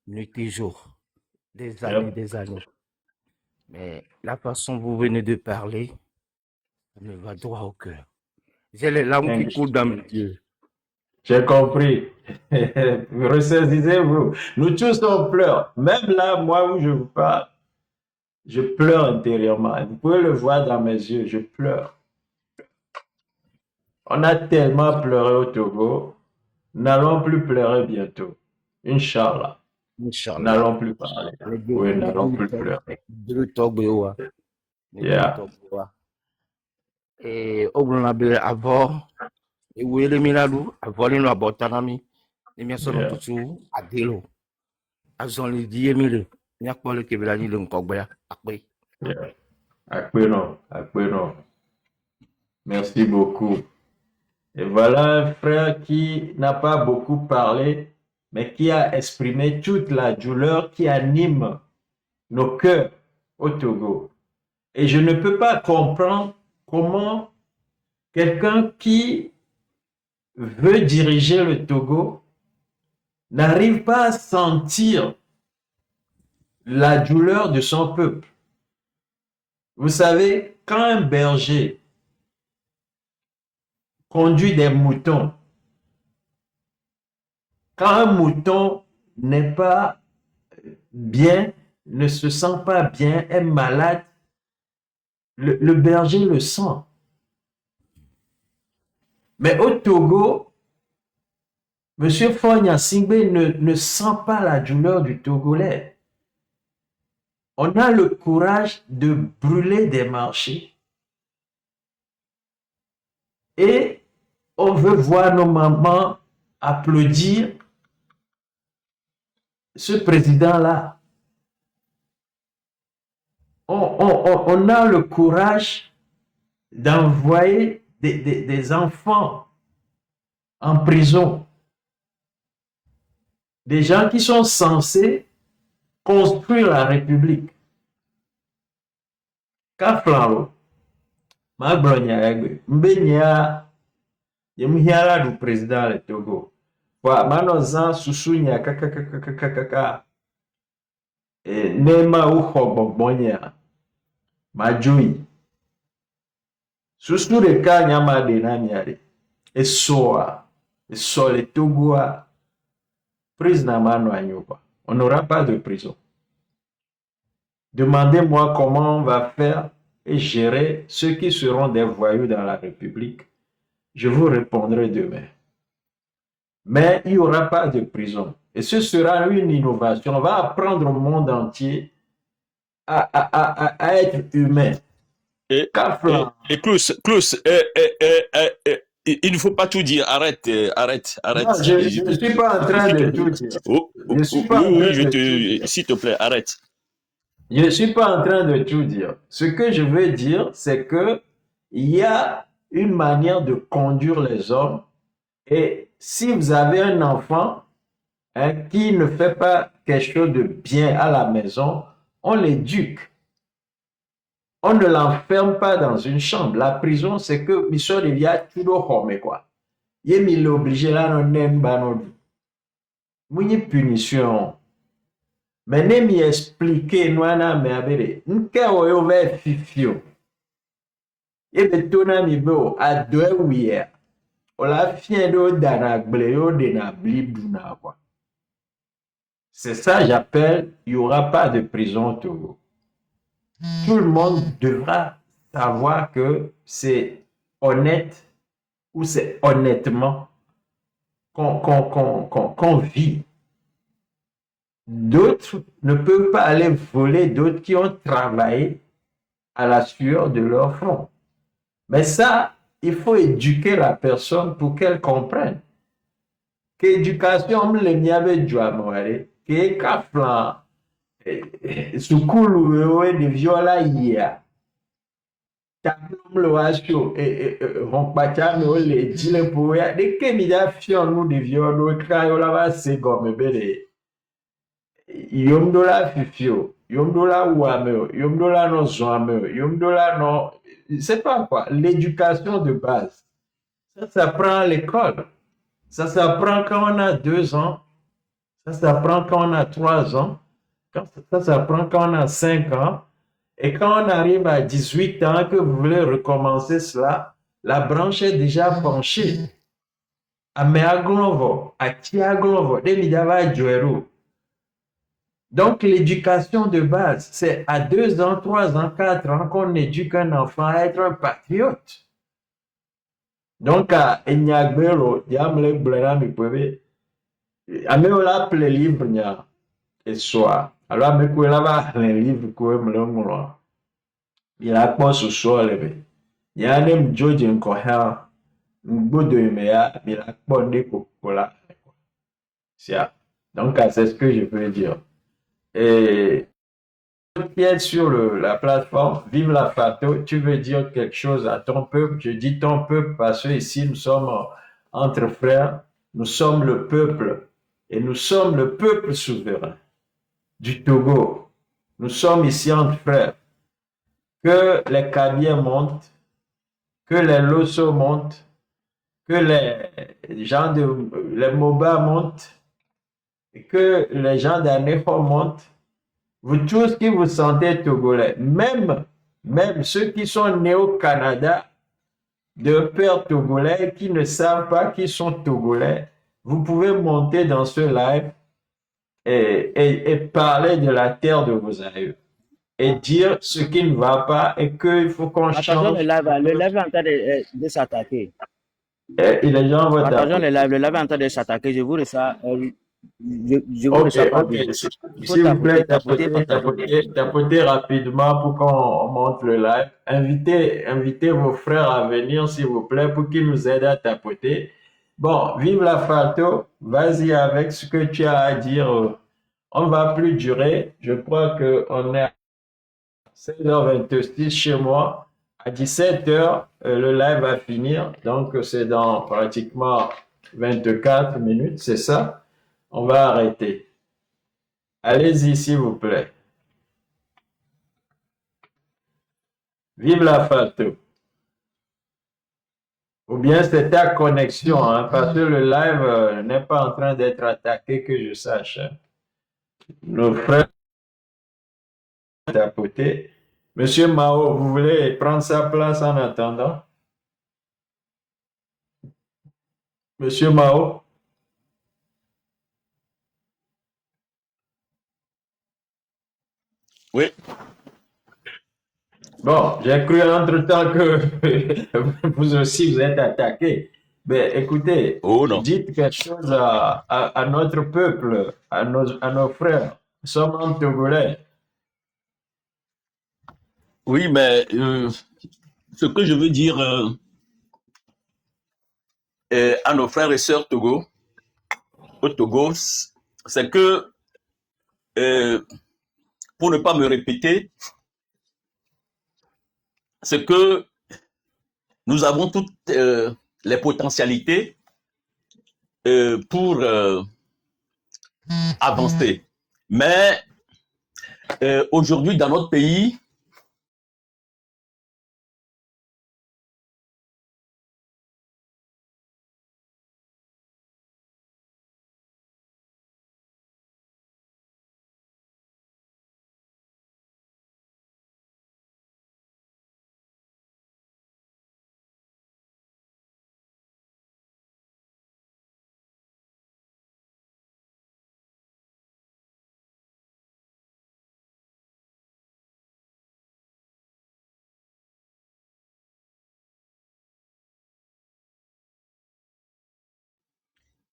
nuit et jour, des années, Yep. des années. Mais la façon dont vous venez de parler, ça me va droit au cœur. J'ai les larmes qui coulent dans mes yeux. J'ai compris. Ressaisissez-vous. Nous tous, on pleure. Même là, moi où je vous parle, je pleure intérieurement. Vous pouvez le voir dans mes yeux, je pleure. On a tellement pleuré au Togo. Nous n'allons plus pleurer bientôt. Inch'Allah. Nous Inch'Allah. n'allons plus parler. Oui, nous n'allons plus pleurer. Yeah. Et au bout de avant, et où est le miladou, avant les noix botanami, les miens sont tous à délo. Elles ont les 10 000. Il n'y a pas le Kébélani de Nkogba. Après. Akpeno, Akpeno. Merci beaucoup. Et voilà un frère qui n'a pas beaucoup parlé, mais qui a exprimé toute la douleur qui anime nos cœurs au Togo. Et je ne peux pas comprendre comment quelqu'un qui veut diriger le Togo n'arrive pas à sentir la douleur de son peuple. Vous savez, quand un berger conduit des moutons, quand un mouton n'est pas bien, ne se sent pas bien, est malade, le berger le sent. Mais au Togo, M. Fogna Singbe ne sent pas la douleur du Togolais. On a le courage de brûler des marchés et on veut voir nos mamans applaudir ce président-là. On a le courage d'envoyer des enfants en prison. Des gens qui sont censés construire la République. Kaflao, ma glonia egbe, mbenya, yemhiara du président le Togo. Wa manozan susunya kakakakakaka. Nema uho bogbonya. Majui. Susu de ka nyama de na miare. Et soa. Et so le Togoa. Président mano anyoba. On n'aura pas de prison. Demandez-moi comment on va faire et gérer ceux qui seront des voyous dans la République. Je vous répondrai demain. mais il n'y aura pas de prison. Et ce sera une innovation. On va apprendre au monde entier à être humain. Et, Kafla. Klaus, il ne faut pas tout dire. Arrête, arrête, arrête. Non, je ne suis pas en train de tout dire. Je ne suis pas en train de tout dire. S'il te plaît, arrête. Je ne suis pas en train de tout dire. Ce que je veux dire, c'est que il y a une manière de conduire les hommes. Et si vous avez un enfant qui ne fait pas quelque chose de bien à la maison, on l'éduque. On ne l'enferme pas dans une chambre. La prison, c'est que Michel devient toujours homme, quoi. Il est obligé là, non, une punition. Mais ne m'y expliquer, nous, mais abere. Nke oyo ve fifio. Et betona mi bo, à deux ouïe. On la fien do dana gbleo de na blibduna, quoi. C'est ça, j'appelle, il n'y aura pas de prison au Togo. Tout le monde devra savoir que c'est honnête ou c'est honnêtement qu'on vit. D'autres ne peuvent pas aller voler, d'autres qui ont travaillé à la sueur de leur front. Mais ça, il faut éduquer la personne pour qu'elle comprenne. Qu'éducation, le miabe djouamouare, que kaflan, sukulu, de viola yia. Tablom lo asio ronkpacha me o le dile po ya de kemi da fion nou de vio do kra yo la va se gome bele yom do la fifio yom do la wame yom do la no zoame yom do la no c'est pas quoi l'éducation de base ça s'apprend à l'école ça s'apprend quand on a 2 ans ça s'apprend quand on a 3 ans ça s'apprend quand on a 5 ans. Et quand on arrive à 18 ans, que vous voulez recommencer cela, la branche est déjà penchée. Donc, l'éducation de base, c'est à 2 ans, 3 ans, 4 ans qu'on éduque un enfant à être un patriote. Donc, à Enyagbelo, Diamle Blera mi peuvent, Ameola appelle livre nya et soir. Alors, Amekoela va un livre que me il a pas ce soir levé. Il y a un George Nkoha, Ngbodo Emea, il a pas de coca. Donc, c'est ce que je veux dire. Et qui est sur la plateforme, vive la Fato, tu veux dire quelque chose à ton peuple? Je dis ton peuple parce que ici nous sommes entre frères, nous sommes le peuple et nous sommes le peuple souverain du Togo. Nous sommes ici entre frères. Que les Kabyles montent, que les Losso montent, que les gens les Moba montent, et que les gens d'Aneho montent. Vous tous qui vous sentez togolais, même ceux qui sont nés au Canada, de pères togolais, qui ne savent pas qu'ils sont togolais, vous pouvez monter dans ce live et parler de la terre de vos aïeux. Et dire ce qui ne va pas et qu'il faut qu'on Attention, change. le live est en train de s'attaquer. Et les gens vont Attention, le live est en train de s'attaquer. Je vous laisse ça. Je vous laisse ça pas vite. S'il vous plaît, tapotez rapidement pour qu'on monte le live. Invitez vos frères à venir, s'il vous plaît, pour qu'ils nous aident à tapoter. Bon, vive la Fato. Vas-y avec ce que tu as à dire. On ne va plus durer. Je crois qu'on est à 16h26 chez moi. À 17h, le live va finir. Donc, c'est dans pratiquement 24 minutes, c'est ça? On va arrêter. Allez-y, s'il vous plaît. Vive la Fato. Ou bien c'est ta connexion, hein, parce que le live n'est pas en train d'être attaqué, que je sache. Hein. Nos frères tapoter. Monsieur Mao, vous voulez prendre sa place en attendant? Monsieur Mao? Oui. Bon, j'ai cru entre-temps que vous aussi vous êtes attaqué. Ben, écoutez, Oh non. dites quelque chose à notre peuple, à nos frères. Nous sommes en Togolais. Oui, mais ce que je veux dire à nos frères et sœurs au Togo, c'est que, euh, pour ne pas me répéter, c'est que nous avons toutes les potentialités pour avancer. Mais aujourd'hui, dans notre pays,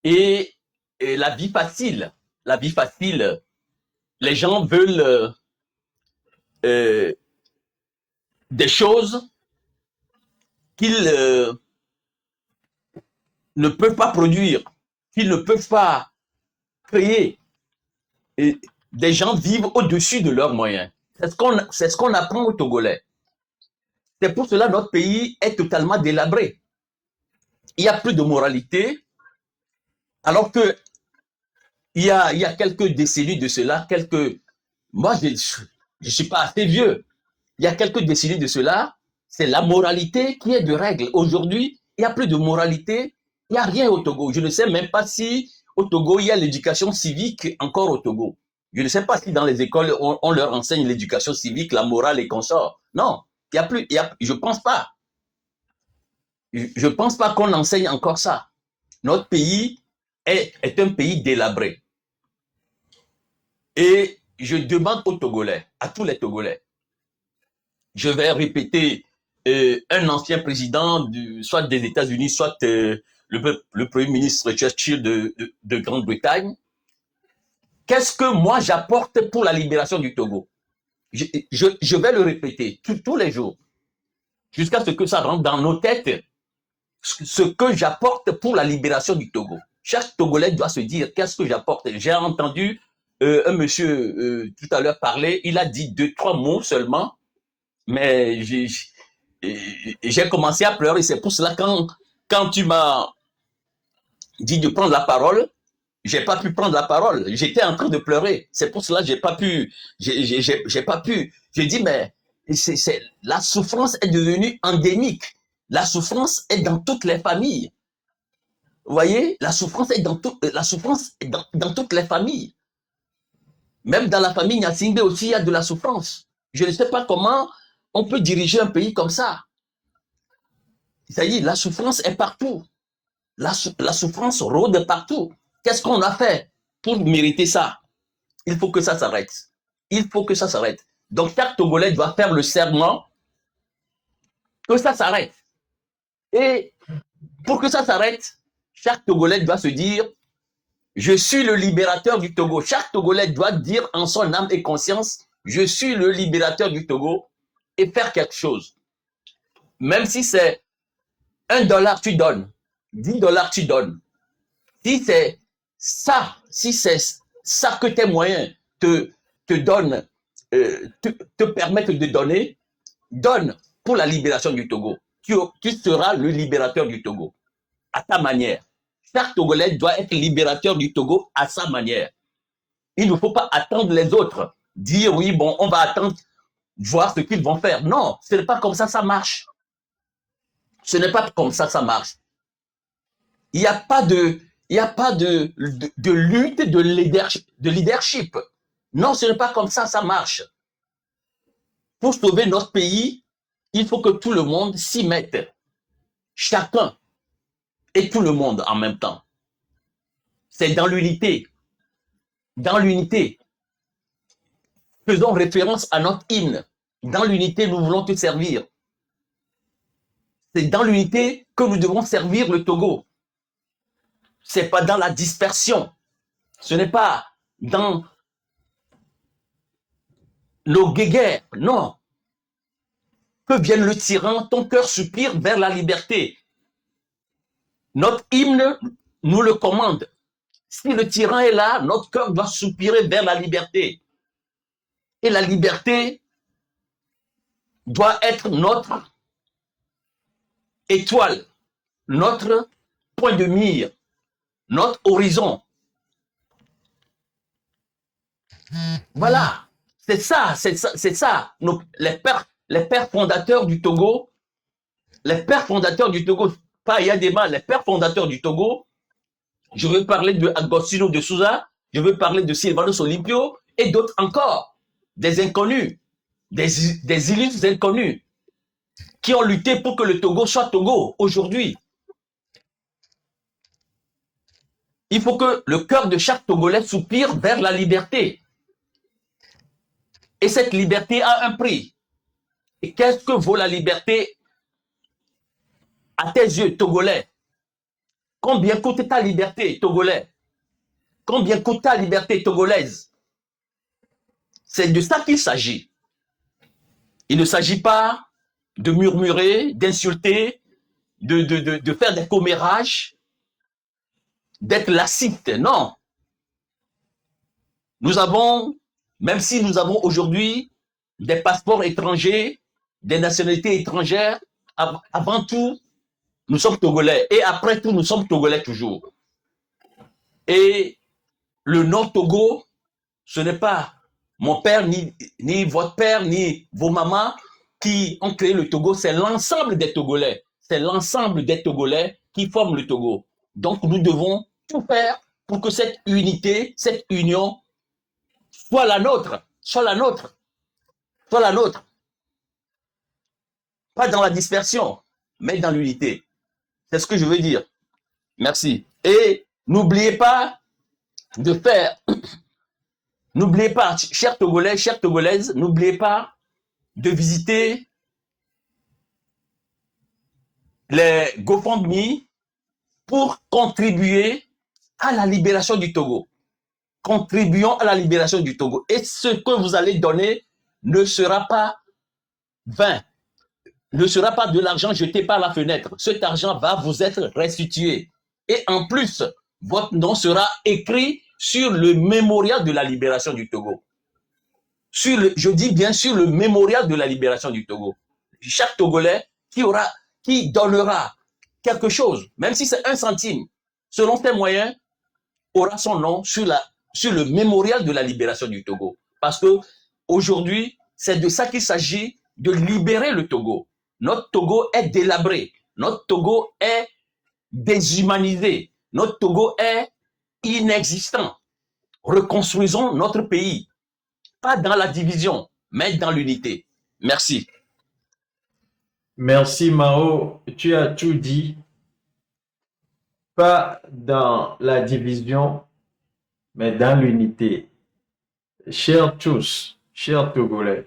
et, et la vie facile, les gens veulent euh, des choses qu'ils ne peuvent pas produire, qu'ils ne peuvent pas créer. Et des gens vivent au-dessus de leurs moyens. C'est ce qu'on apprend aux Togolais. C'est pour cela que notre pays est totalement délabré. Il n'y a plus de moralité, alors que il y a quelques décennies de cela, moi je suis pas assez vieux. Il y a quelques décennies de cela, c'est la moralité qui est de règle. Aujourd'hui, il n'y a plus de moralité, il n'y a rien au Togo. Je ne sais même pas si au Togo, il y a l'éducation civique encore au Togo. Je ne sais pas si dans les écoles, on leur enseigne l'éducation civique, la morale et consorts. Non, il y a plus, je pense pas. Je pense pas qu'on enseigne encore ça. Notre pays est un pays délabré. Et je demande aux Togolais, à tous les Togolais, je vais répéter un ancien président soit des États-Unis, soit le Premier ministre Churchill de Grande-Bretagne. Qu'est-ce que moi j'apporte pour la libération du Togo? Je vais le répéter tous les jours, jusqu'à ce que ça rentre dans nos têtes, ce que j'apporte pour la libération du Togo. Chaque Togolais doit se dire, qu'est-ce que j'apporte? J'ai entendu un monsieur tout à l'heure parler, il a dit 2, 3 mots seulement, mais j'ai commencé à pleurer. C'est pour cela quand tu m'as dit de prendre la parole, j'ai pas pu prendre la parole. J'étais en train de pleurer. C'est pour cela que j'ai pas pu. J'ai dit mais la souffrance est devenue endémique. La souffrance est dans toutes les familles. Vous voyez, la souffrance est dans toutes les familles. Même dans la famille Nyasingbe aussi, il y a de la souffrance. Je ne sais pas comment on peut diriger un pays comme ça. Ça y est, la souffrance est partout. La souffrance rôde partout. Qu'est-ce qu'on a fait pour mériter ça? Il faut que ça s'arrête. Il faut que ça s'arrête. Donc, chaque Togolais doit faire le serment que ça s'arrête. Et pour que ça s'arrête, chaque Togolais doit se dire, je suis le libérateur du Togo. Chaque Togolais doit dire en son âme et conscience, je suis le libérateur du Togo et faire quelque chose. Même si c'est $1, tu donnes. $10, tu donnes. Si c'est ça que tes moyens te donnent, te permettent de donner, donne pour la libération du Togo. Tu seras le libérateur du Togo, à ta manière. Chaque Togolais doit être libérateur du Togo à sa manière. Il ne faut pas attendre les autres, dire oui, bon, on va attendre, voir ce qu'ils vont faire. Non, ce n'est pas comme ça marche. Ce n'est pas comme ça marche. Il n'y a pas de lutte de leadership. Non, ce n'est pas comme ça marche. Pour sauver notre pays, il faut que tout le monde s'y mette. Chacun et tout le monde en même temps. C'est dans l'unité. Dans l'unité. Faisons référence à notre hymne. Dans l'unité, nous voulons te servir. C'est dans l'unité que nous devons servir le Togo. C'est pas dans la dispersion. Ce n'est pas dans nos guéguerres. Non. Que vienne le tyran, ton cœur soupire vers la liberté. Notre hymne nous le commande. Si le tyran est là, notre cœur doit soupirer vers la liberté. Et la liberté doit être notre étoile, notre point de mire, notre horizon. Voilà, c'est ça, c'est ça, c'est ça. Les pères fondateurs du Togo, pas Yadema, les pères fondateurs du Togo, je veux parler de Agostino de Souza, je veux parler de Sylvanus Olympio et d'autres encore, des inconnus, des illustres inconnus, qui ont lutté pour que le Togo soit Togo aujourd'hui. Il faut que le cœur de chaque Togolais soupire vers la liberté. Et cette liberté a un prix. Et qu'est-ce que vaut la liberté à tes yeux, Togolais? Combien coûte ta liberté, Togolais? Combien coûte ta liberté togolaise? C'est de ça qu'il s'agit. Il ne s'agit pas de murmurer, d'insulter, de faire des commérages, d'être lassiste. Non. Nous avons, même si nous avons aujourd'hui des passeports étrangers, des nationalités étrangères, avant tout, nous sommes Togolais. Et après tout, nous sommes Togolais toujours. Et le Nord Togo, ce n'est pas mon père, ni votre père, ni vos mamans qui ont créé le Togo, c'est l'ensemble des Togolais. C'est l'ensemble des Togolais qui forment le Togo. Donc, nous devons tout faire pour que cette unité, cette union soit la nôtre, soit la nôtre, soit la nôtre. Pas dans la dispersion, mais dans l'unité. C'est ce que je veux dire. Merci. Et n'oubliez pas de faire, n'oubliez pas, chers Togolais, chères Togolaises, n'oubliez pas de visiter les GoFundMe pour contribuer à la libération du Togo. Contribuons à la libération du Togo. Et ce que vous allez donner ne sera pas vain, ne sera pas de l'argent jeté par la fenêtre. Cet argent va vous être restitué. Et en plus, votre nom sera écrit sur le mémorial de la libération du Togo. Je dis bien sur le mémorial de la libération du Togo. Chaque Togolais qui donnera quelque chose, même si c'est 1 centime, selon ses moyens, aura son nom sur le mémorial de la libération du Togo. Parce que aujourd'hui, c'est de ça qu'il s'agit, de libérer le Togo. Notre Togo est délabré. Notre Togo est déshumanisé. Notre Togo est inexistant. Reconstruisons notre pays. Pas dans la division, mais dans l'unité. Merci. Merci Mao, tu as tout dit. Pas dans la division, mais dans l'unité. Chers tous, chers Togolais,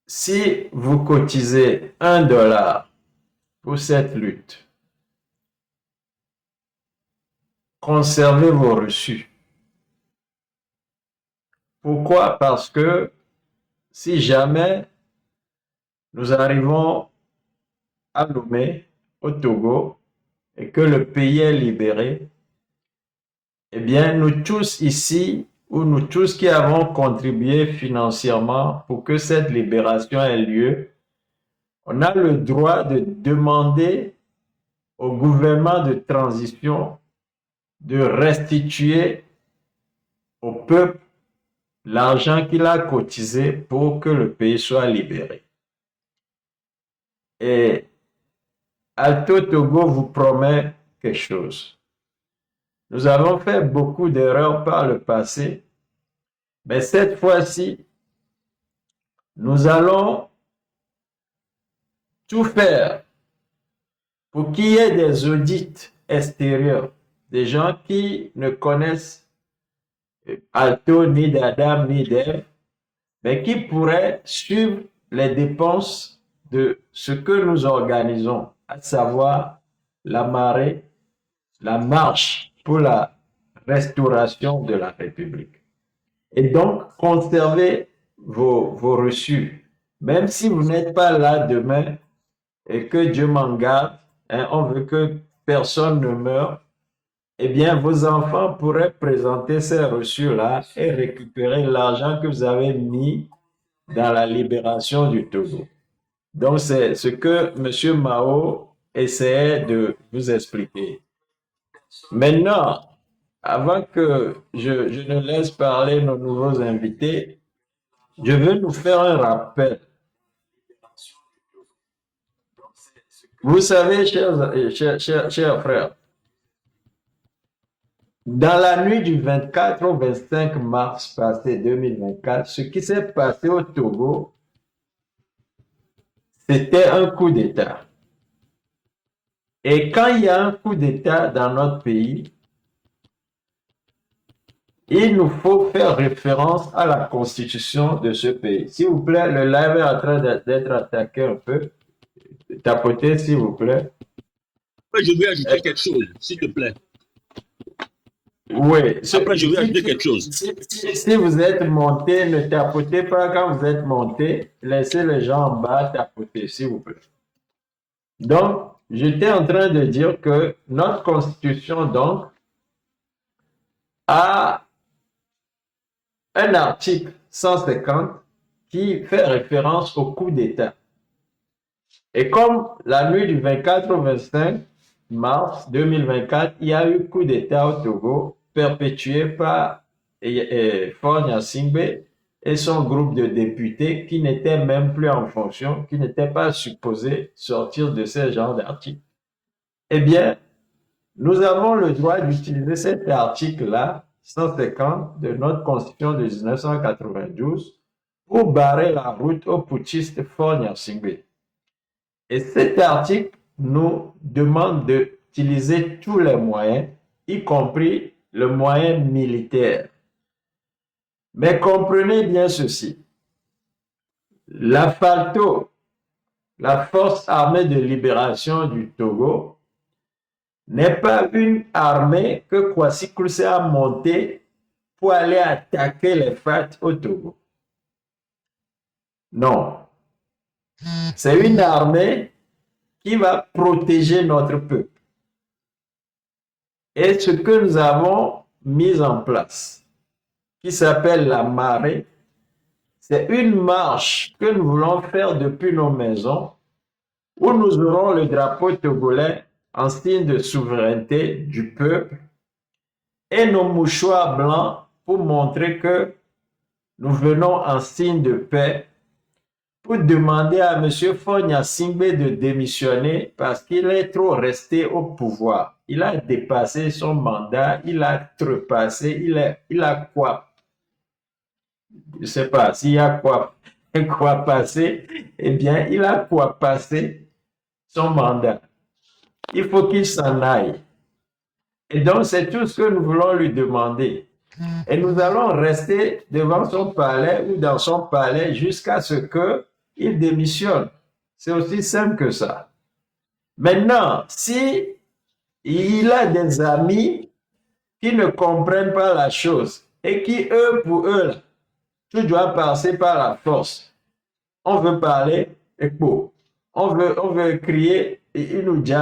si vous cotisez $1 pour cette lutte, conservez vos reçus. Pourquoi? Parce que si jamais nous arrivons à Lomé, au Togo, et que le pays est libéré, eh bien, nous tous ici, ou nous tous qui avons contribué financièrement pour que cette libération ait lieu, on a le droit de demander au gouvernement de transition de restituer au peuple l'argent qu'il a cotisé pour que le pays soit libéré. Et Alto Togo vous promet quelque chose. Nous avons fait beaucoup d'erreurs par le passé, mais cette fois-ci, nous allons tout faire pour qu'il y ait des audits extérieurs, des gens qui ne connaissent Alto, ni d'Adam, ni d'Ève, mais qui pourraient suivre les dépenses de ce que nous organisons, à savoir la marée, la marche pour la restauration de la République. Et donc, conservez vos reçus. Même si vous n'êtes pas là demain et que Dieu m'en garde, hein, on veut que personne ne meure, eh bien, vos enfants pourraient présenter ces reçus-là et récupérer l'argent que vous avez mis dans la libération du Togo. Donc, c'est ce que M. Mao essayait de vous expliquer. Maintenant, avant que je ne laisse parler nos nouveaux invités, je veux nous faire un rappel. Vous savez, chers frères, dans la nuit du 24 au 25 mars passé 2024, ce qui s'est passé au Togo, c'était un coup d'État. Et quand il y a un coup d'État dans notre pays, il nous faut faire référence à la constitution de ce pays. S'il vous plaît, le live est en train d'être attaqué un peu. Tapotez, s'il vous plaît. Je vais ajouter quelque chose, s'il te plaît. Oui. Après, je vais ajouter quelque chose. Si vous êtes monté, ne tapotez pas quand vous êtes monté. Laissez les gens en bas tapoter, s'il vous plaît. Donc, j'étais en train de dire que notre constitution, donc, a un article 150 qui fait référence au coup d'État. Et comme la nuit du 24 au 25 mars 2024, il y a eu coup d'État au Togo, perpétué par Faure Gnassingbé et son groupe de députés qui n'étaient même plus en fonction, qui n'étaient pas supposés sortir de ce genre d'article. Eh bien, nous avons le droit d'utiliser cet article-là, 150 de notre Constitution de 1992, pour barrer la route au putschiste Faure Gnassingbé. Et cet article nous demande d'utiliser tous les moyens, y compris le moyen militaire. Mais comprenez bien ceci. La FALTO, la Force armée de libération du Togo, n'est pas une armée que Kwasi Koursé a montée pour aller attaquer les FAT au Togo. Non. C'est une armée qui va protéger notre peuple. Et ce que nous avons mis en place, qui s'appelle la marée, c'est une marche que nous voulons faire depuis nos maisons, où nous aurons le drapeau togolais en signe de souveraineté du peuple et nos mouchoirs blancs pour montrer que nous venons en signe de paix, pour demander à M. Faure Gnassingbé de démissionner parce qu'il est trop resté au pouvoir. Il a dépassé son mandat, il a trépassé, il a quoi? Je ne sais pas s'il y a quoi passer, eh bien, il a quoi passer son mandat. Il faut qu'il s'en aille. Et donc, c'est tout ce que nous voulons lui demander. Et nous allons rester devant son palais ou dans son palais jusqu'à ce qu'il démissionne. C'est aussi simple que ça. Maintenant, si il a des amis qui ne comprennent pas la chose et qui, eux, pour eux, là, tout doit passer par la force. On veut parler, écho. On veut crier, il nous dit,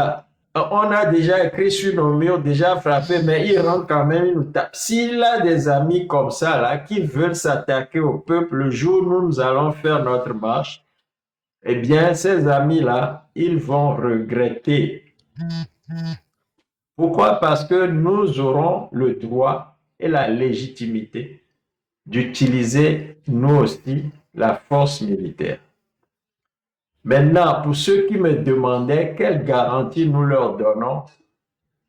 on a déjà écrit sur nos murs, déjà frappé, mais il rentre quand même, il nous tape. S'il a des amis comme ça, là, qui veulent s'attaquer au peuple, le jour où nous allons faire notre marche, eh bien, ces amis-là, ils vont regretter. Pourquoi? Parce que nous aurons le droit et la légitimité d'utiliser, nous aussi, la force militaire. Maintenant, pour ceux qui me demandaient quelle garantie nous leur donnons,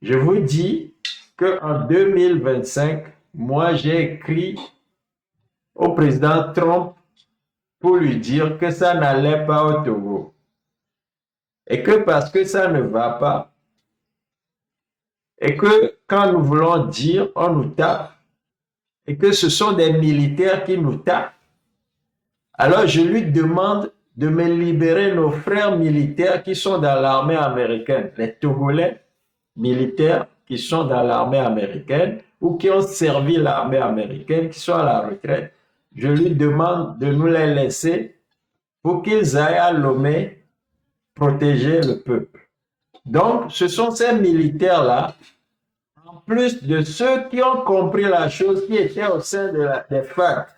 je vous dis qu'en 2025, moi, j'ai écrit au président Trump pour lui dire que ça n'allait pas au Togo. Et que parce que ça ne va pas, et que quand nous voulons dire, on nous tape, et que ce sont des militaires qui nous tapent, alors je lui demande de me libérer nos frères militaires qui sont dans l'armée américaine, les Togolais militaires qui sont dans l'armée américaine ou qui ont servi l'armée américaine, qui sont à la retraite. Je lui demande de nous les laisser pour qu'ils aillent à Lomé protéger le peuple. Donc, ce sont ces militaires-là, en plus de ceux qui ont compris la chose, qui étaient au sein des FARC,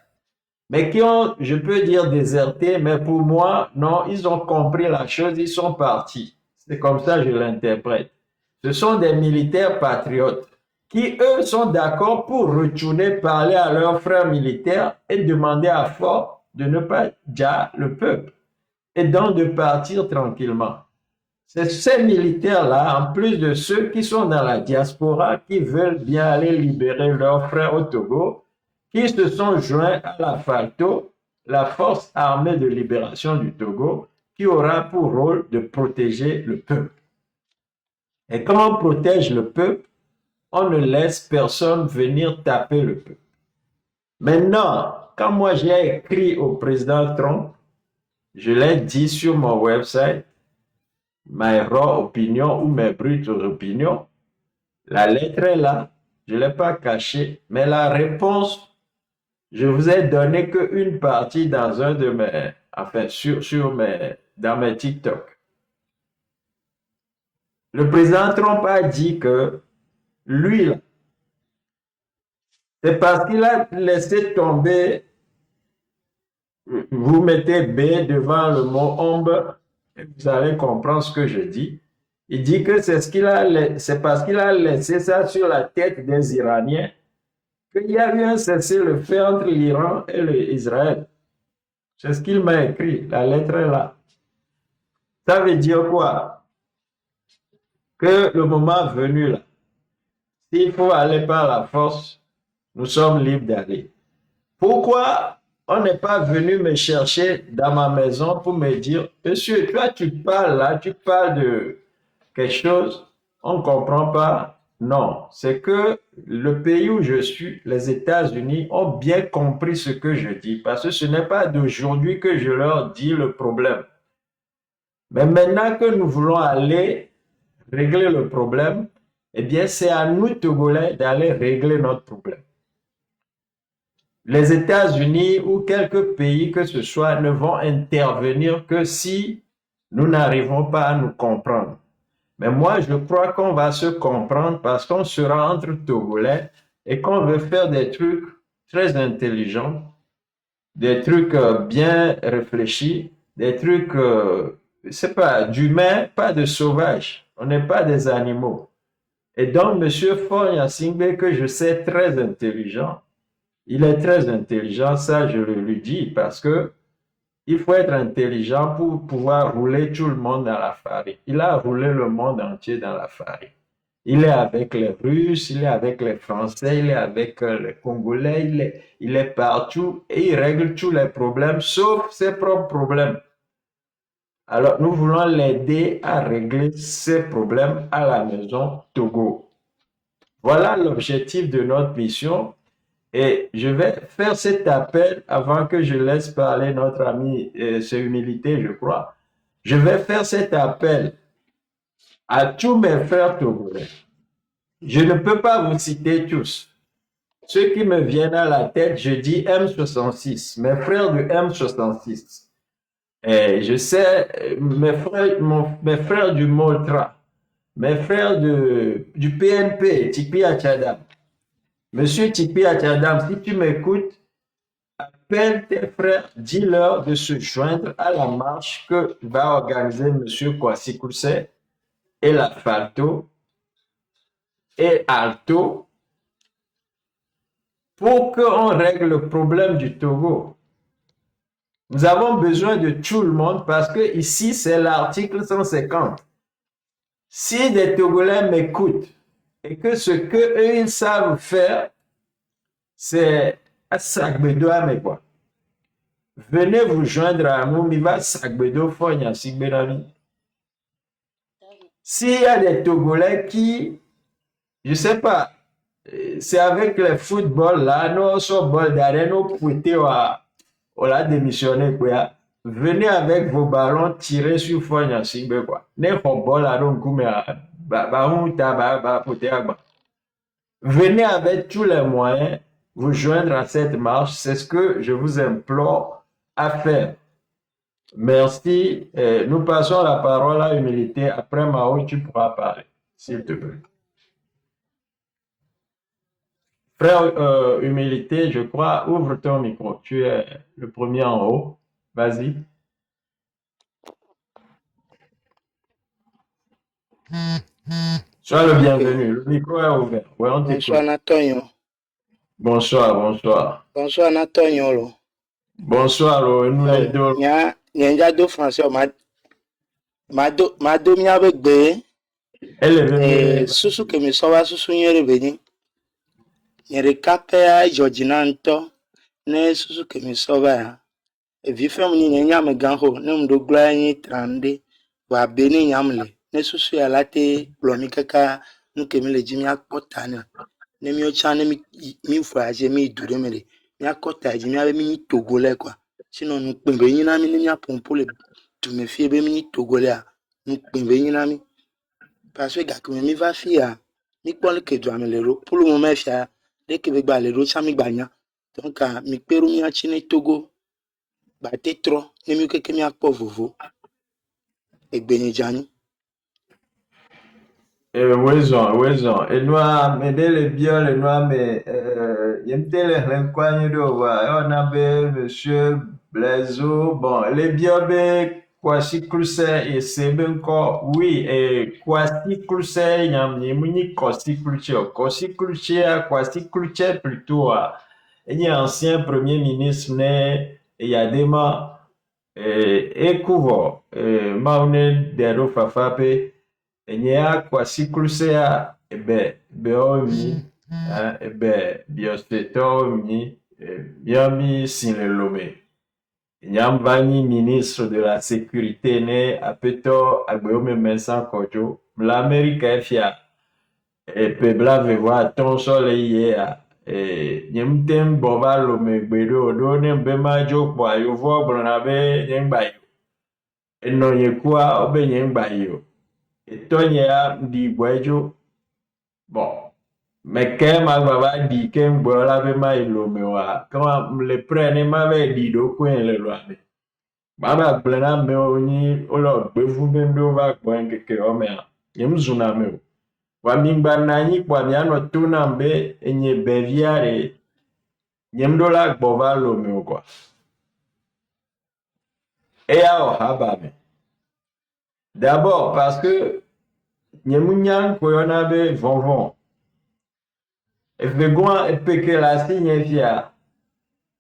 mais qui ont, je peux dire, déserté, mais pour moi, non, ils ont compris la chose, ils sont partis. C'est comme ça que je l'interprète. Ce sont des militaires patriotes qui, eux, sont d'accord pour retourner parler à leurs frères militaires et demander à Fort de ne pas dire le peuple et donc de partir tranquillement. C'est ces militaires-là, en plus de ceux qui sont dans la diaspora, qui veulent bien aller libérer leurs frères au Togo, qui se sont joints à la FALTO, la Force armée de libération du Togo, qui aura pour rôle de protéger le peuple. Et quand on protège le peuple, on ne laisse personne venir taper le peuple. Maintenant, quand moi j'ai écrit au président Trump, je l'ai dit sur mon website, mes raw opinions ou mes brutes opinions, la lettre est là, je ne l'ai pas cachée, mais la réponse, je vous ai donné qu'une partie dans un de mes, enfin, dans mes TikTok. Le président Trump a dit que lui, là, c'est parce qu'il a laissé tomber, vous mettez B devant le mot ombre, et vous allez comprendre ce que je dis. Il dit que c'est parce qu'il a laissé ça sur la tête des Iraniens qu'il y a eu un cessez-le-feu entre l'Iran et Israël. C'est ce qu'il m'a écrit, la lettre est là. Ça veut dire quoi? Que le moment venu là, s'il faut aller par la force, nous sommes libres d'aller. Pourquoi on n'est pas venu me chercher dans ma maison pour me dire, monsieur, toi tu parles là, tu parles de quelque chose, on ne comprend pas. Non, c'est que le pays où je suis, les États-Unis, ont bien compris ce que je dis, parce que ce n'est pas d'aujourd'hui que je leur dis le problème. Mais maintenant que nous voulons aller régler le problème, eh bien, c'est à nous, Togolais, d'aller régler notre problème. Les États-Unis ou quelques pays que ce soit ne vont intervenir que si nous n'arrivons pas à nous comprendre. Mais moi, je crois qu'on va se comprendre parce qu'on sera entre Togolais et qu'on veut faire des trucs très intelligents, des trucs bien réfléchis, des trucs, c'est pas d'humains, pas de sauvages. On n'est pas des animaux. Et donc, M. Faure Gnassingbé, que je sais très intelligent, il est très intelligent, ça je le lui dis, parce que il faut être intelligent pour pouvoir rouler tout le monde dans la farine. Il a roulé le monde entier dans la farine. Il est avec les Russes, il est avec les Français, il est avec les Congolais, il est partout et il règle tous les problèmes, sauf ses propres problèmes. Alors, nous voulons l'aider à régler ses problèmes à la maison Togo. Voilà l'objectif de notre mission. Et je vais faire cet appel avant que je laisse parler notre ami, c'est Humilité, je crois. Je vais faire cet appel à tous mes frères togolais. Je ne peux pas vous citer tous. Ceux qui me viennent à la tête, je dis M66, mes frères du M66. Et je sais, mes frères du Moltra, mes frères du PNP, Tikpi Achadam. Monsieur Tikpi Achadam, si tu m'écoutes, appelle tes frères, dis-leur de se joindre à la marche que va organiser Monsieur Kwasi Kousé et la FALTO et Alto pour qu'on règle le problème du Togo. Nous avons besoin de tout le monde parce que ici, c'est l'article 150. Si des Togolais m'écoutent et que ce qu'eux, ils savent faire, c'est à Sagbedo Amekwa. Venez vous joindre à nous, Miva Sagbedo Fonya Sigbenami. S'il y a des Togolais qui, je sais pas, c'est avec le football là, nous sommes bol d'arène, nous prêter on l'a démissionné quoi. venez avec vos ballons tirer sur Fogna Singbe, quoi. Ne football à donc, venez avec tous les moyens vous joindre à cette marche. C'est ce que je vous implore à faire. Merci. Nous passons la parole à Humilité. Après Mao, tu pourras parler, s'il te plaît. Frère Humilité, je crois, ouvre ton micro. Tu es le premier en haut. Vas-y. Sois le bienvenu. Le micro est ouvert. Ouais, on t'écoute. Bonsoir Natonyo. Bonsoir, bonsoir. Bonsoir Natonyo lo. Bonsoir, nous les deux. Nya do français ma do mi abegbe. Elle est venue. Susu ke mi so wa susu nyere beni. Nyere kapea Georgina nto. Ne susu ke mi so ba ya. Evi fem ni nya me ganho ne mdo gla yin trande wa beni nyamle. Ne susu ya late plomi kaka nu ke mi le jimi akpota ne. Ne mi o chane mi frage mi dure mere. Mi akota jimi abe mi togolais quoi. Sinon nous pembe nyina mi ni apompo le tu me fie be mi togolais a. Nous pembe nyina mi. Parce que gars mi va fia. Mi pon ke do amelero. Pour le moment fia dès que be gba le ro cha mi gbanya. Donc mi peru mi a chine Togo. Ba te tro ne mi keke mi akpo vovo. Egbeni jani. Wezon. Et nous, mais dès le bien, le noir, mais, il y a peut-être un de voir. On avait monsieur Blaiseau, bon, les bien, Kwasi Krusé, et c'est bien encore, oui, et Kwasi Krusé, il y a un Kwasi Krusé plutôt, il y a un ancien premier ministre, il y a des mois, et Kouvo, Maune, Dero Fafape, Enya Kwasi Krusé, Beomi, Biosteto, Miami Sinelome. Nyambani ministre de la sécurité né à Peto Agbeome Mensan Kojo l'Amérique fia et pebla vewa ton soleil et nyemtem bovalo me gbedo do ne bema jo po ayovo blona be nyembayo eno yekua obe nyembayo etonya di gwejo bon mais quand ma baba dit que m'bola be ma ilome wa quand le prenne ma be di do ko le lo ame baba blena me oni olo gbevu be ndo va ko nkeke o me yem zuna me wa mingba na nyi kwa mi ano tuna mbe enye beviare nyem do la gbova lo me ko e ya o haba me d'abord parce que nyem nyan ko yona be vonvon Efegoin epeke la signe fia.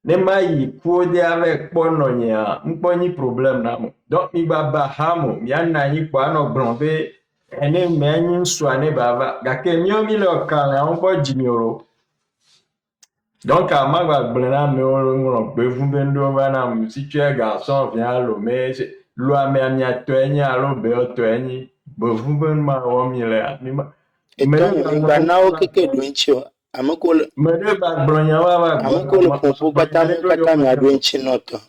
Ne mai kuode avec pononya. Mponi problème namo. Donc mi baba hamo. Mi anani kwa no blombe. Ene menyi swane baba. Gake mio mi le kala onko jimioro. Donc à ma va blena me on be vumbendo bana si tu es garçon viens lo mais lo ame amia toenya lo be toenyi. Be vumben ma o mi le. Et quand mi ba na o keke do nchi ameko le pompo kata mi ado nchi noto.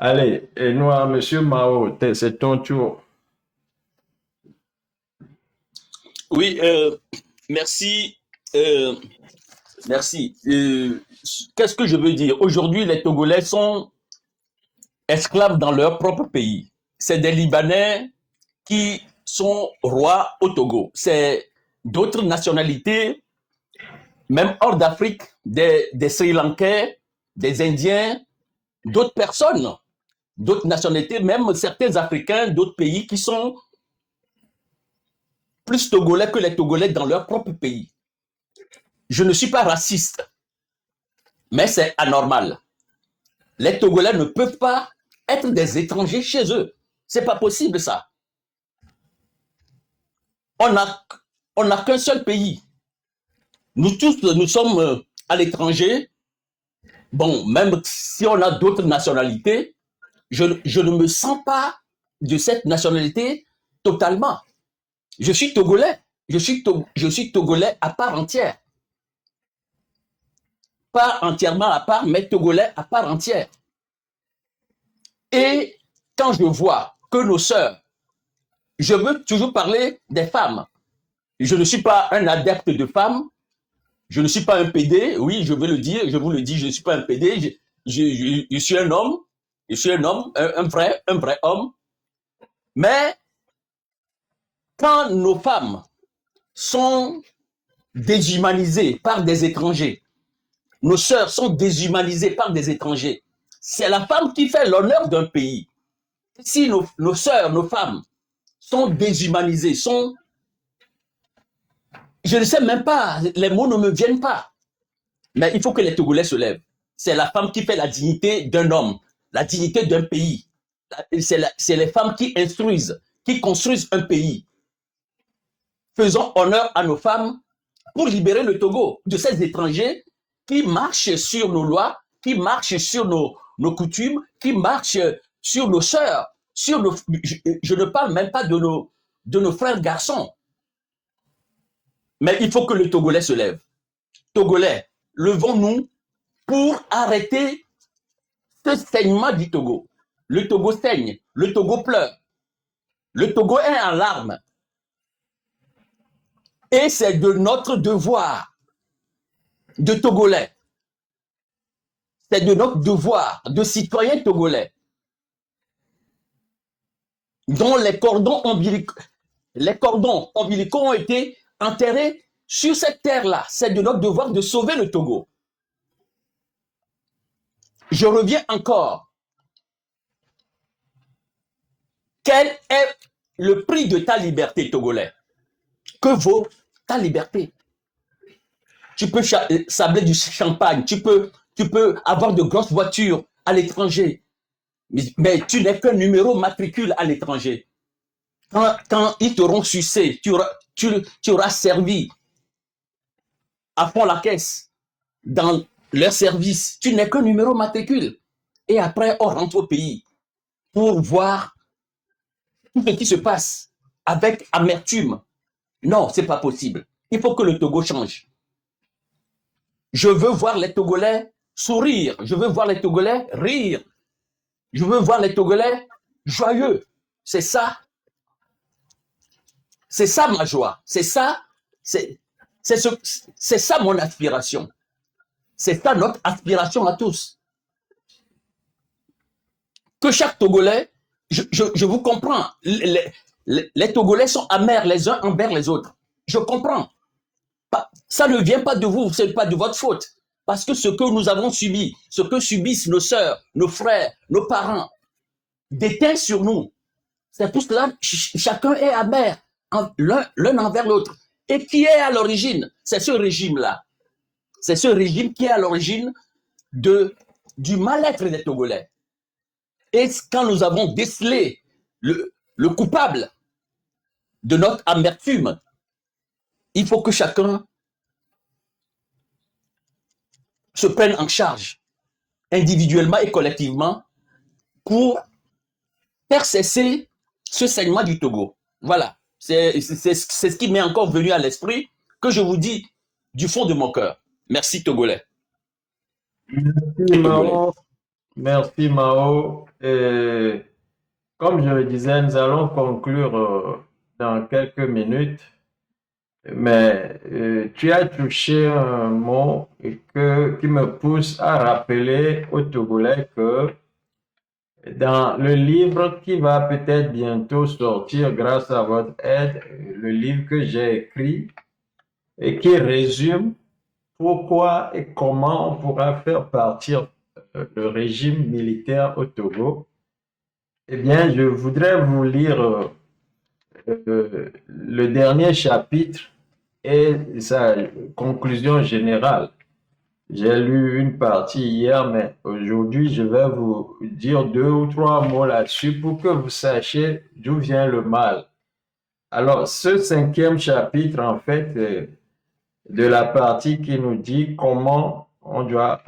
Allez, et nous, monsieur Mao, c'est ton tour. Oui, merci. Merci. Qu'est-ce que je veux dire? Aujourd'hui, les Togolais sont esclaves dans leur propre pays. C'est des Libanais qui sont rois au Togo. C'est d'autres nationalités, même hors d'Afrique, des Sri Lankais, des Indiens, d'autres personnes, d'autres nationalités, même certains Africains d'autres pays qui sont plus Togolais que les Togolais dans leur propre pays. Je ne suis pas raciste, mais c'est anormal. Les Togolais ne peuvent pas être des étrangers chez eux. C'est pas possible ça. On n'a qu'un seul pays. Nous tous, nous sommes à l'étranger. Bon, même si on a d'autres nationalités, je ne me sens pas de cette nationalité totalement. Je suis Togolais. Je suis Togolais à part entière. pas entièrement à part, mais Togolais à part entière. Et quand je vois que nos sœurs, je veux toujours parler des femmes. Je ne suis pas un adepte de femmes, je ne suis pas un PD, oui, je veux le dire, je vous le dis, je ne suis pas un PD, je suis un homme, je suis un homme, un vrai homme. Mais quand nos femmes sont déshumanisées par des étrangers, nos sœurs sont déshumanisées par des étrangers, c'est la femme qui fait l'honneur d'un pays. Si nos sœurs, nos femmes sont déshumanisées, je ne sais même pas, les mots ne me viennent pas. Mais il faut que les Togolais se lèvent. C'est la femme qui fait la dignité d'un homme, la dignité d'un pays. C'est les femmes qui instruisent, qui construisent un pays. Faisons honneur à nos femmes pour libérer le Togo de ces étrangers qui marchent sur nos lois, qui marchent sur nos coutumes, qui marchent sur nos sœurs, je ne parle même pas de nos frères garçons. Mais il faut que le Togolais se lève. Togolais, levons-nous pour arrêter ce saignement du Togo. Le Togo saigne, le Togo pleure, le Togo est en larmes. Et c'est de notre devoir de Togolais, c'est de notre devoir de citoyens togolais, dont les cordons ombilicaux ont été enterrés sur cette terre-là. C'est de notre devoir de sauver le Togo. Je reviens encore. Quel est le prix de ta liberté, Togolais? Que vaut ta liberté? Tu peux sabler du champagne, tu peux avoir de grosses voitures à l'étranger, mais tu n'es qu'un numéro matricule à l'étranger. Quand ils t'auront sucé, tu auras servi à fond la caisse dans leur service. Tu n'es qu'un numéro matricule. Et après, on rentre au pays pour voir tout ce qui se passe avec amertume. Non, c'est pas possible. Il faut que le Togo change. Je veux voir les Togolais sourire. Je veux voir les Togolais rire. Je veux voir les Togolais joyeux. C'est ça. C'est ça ma joie. C'est ça. C'est ça mon aspiration. C'est ça notre aspiration à tous. Que chaque Togolais, je vous comprends. Les Togolais sont amers les uns envers les autres. Je comprends. Ça ne vient pas de vous, ce n'est pas de votre faute. Parce que ce que nous avons subi, ce que subissent nos sœurs, nos frères, nos parents, déteint sur nous. C'est pour cela que chacun est amer, l'un envers l'autre. Et qui est à l'origine? C'est ce régime-là. C'est ce régime qui est à l'origine du mal-être des Togolais. Et quand nous avons décelé le coupable de notre amertume, il faut que chacun se prenne en charge, individuellement et collectivement, pour faire cesser ce saignement du Togo. Voilà, c'est ce qui m'est encore venu à l'esprit, que je vous dis du fond de mon cœur. Merci Togolais. Merci Mao. Merci Mao. Et comme je le disais, nous allons conclure dans quelques minutes. Mais tu as touché un mot qui me pousse à rappeler aux Togolais que dans le livre qui va peut-être bientôt sortir grâce à votre aide, le livre que j'ai écrit et qui résume pourquoi et comment on pourra faire partir le régime militaire au Togo, eh bien, je voudrais vous lire le dernier chapitre et sa conclusion générale. J'ai lu une partie hier, mais aujourd'hui, je vais vous dire 2 ou 3 mots là-dessus pour que vous sachiez d'où vient le mal. Alors, ce 5e chapitre, en fait, de la partie qui nous dit comment on doit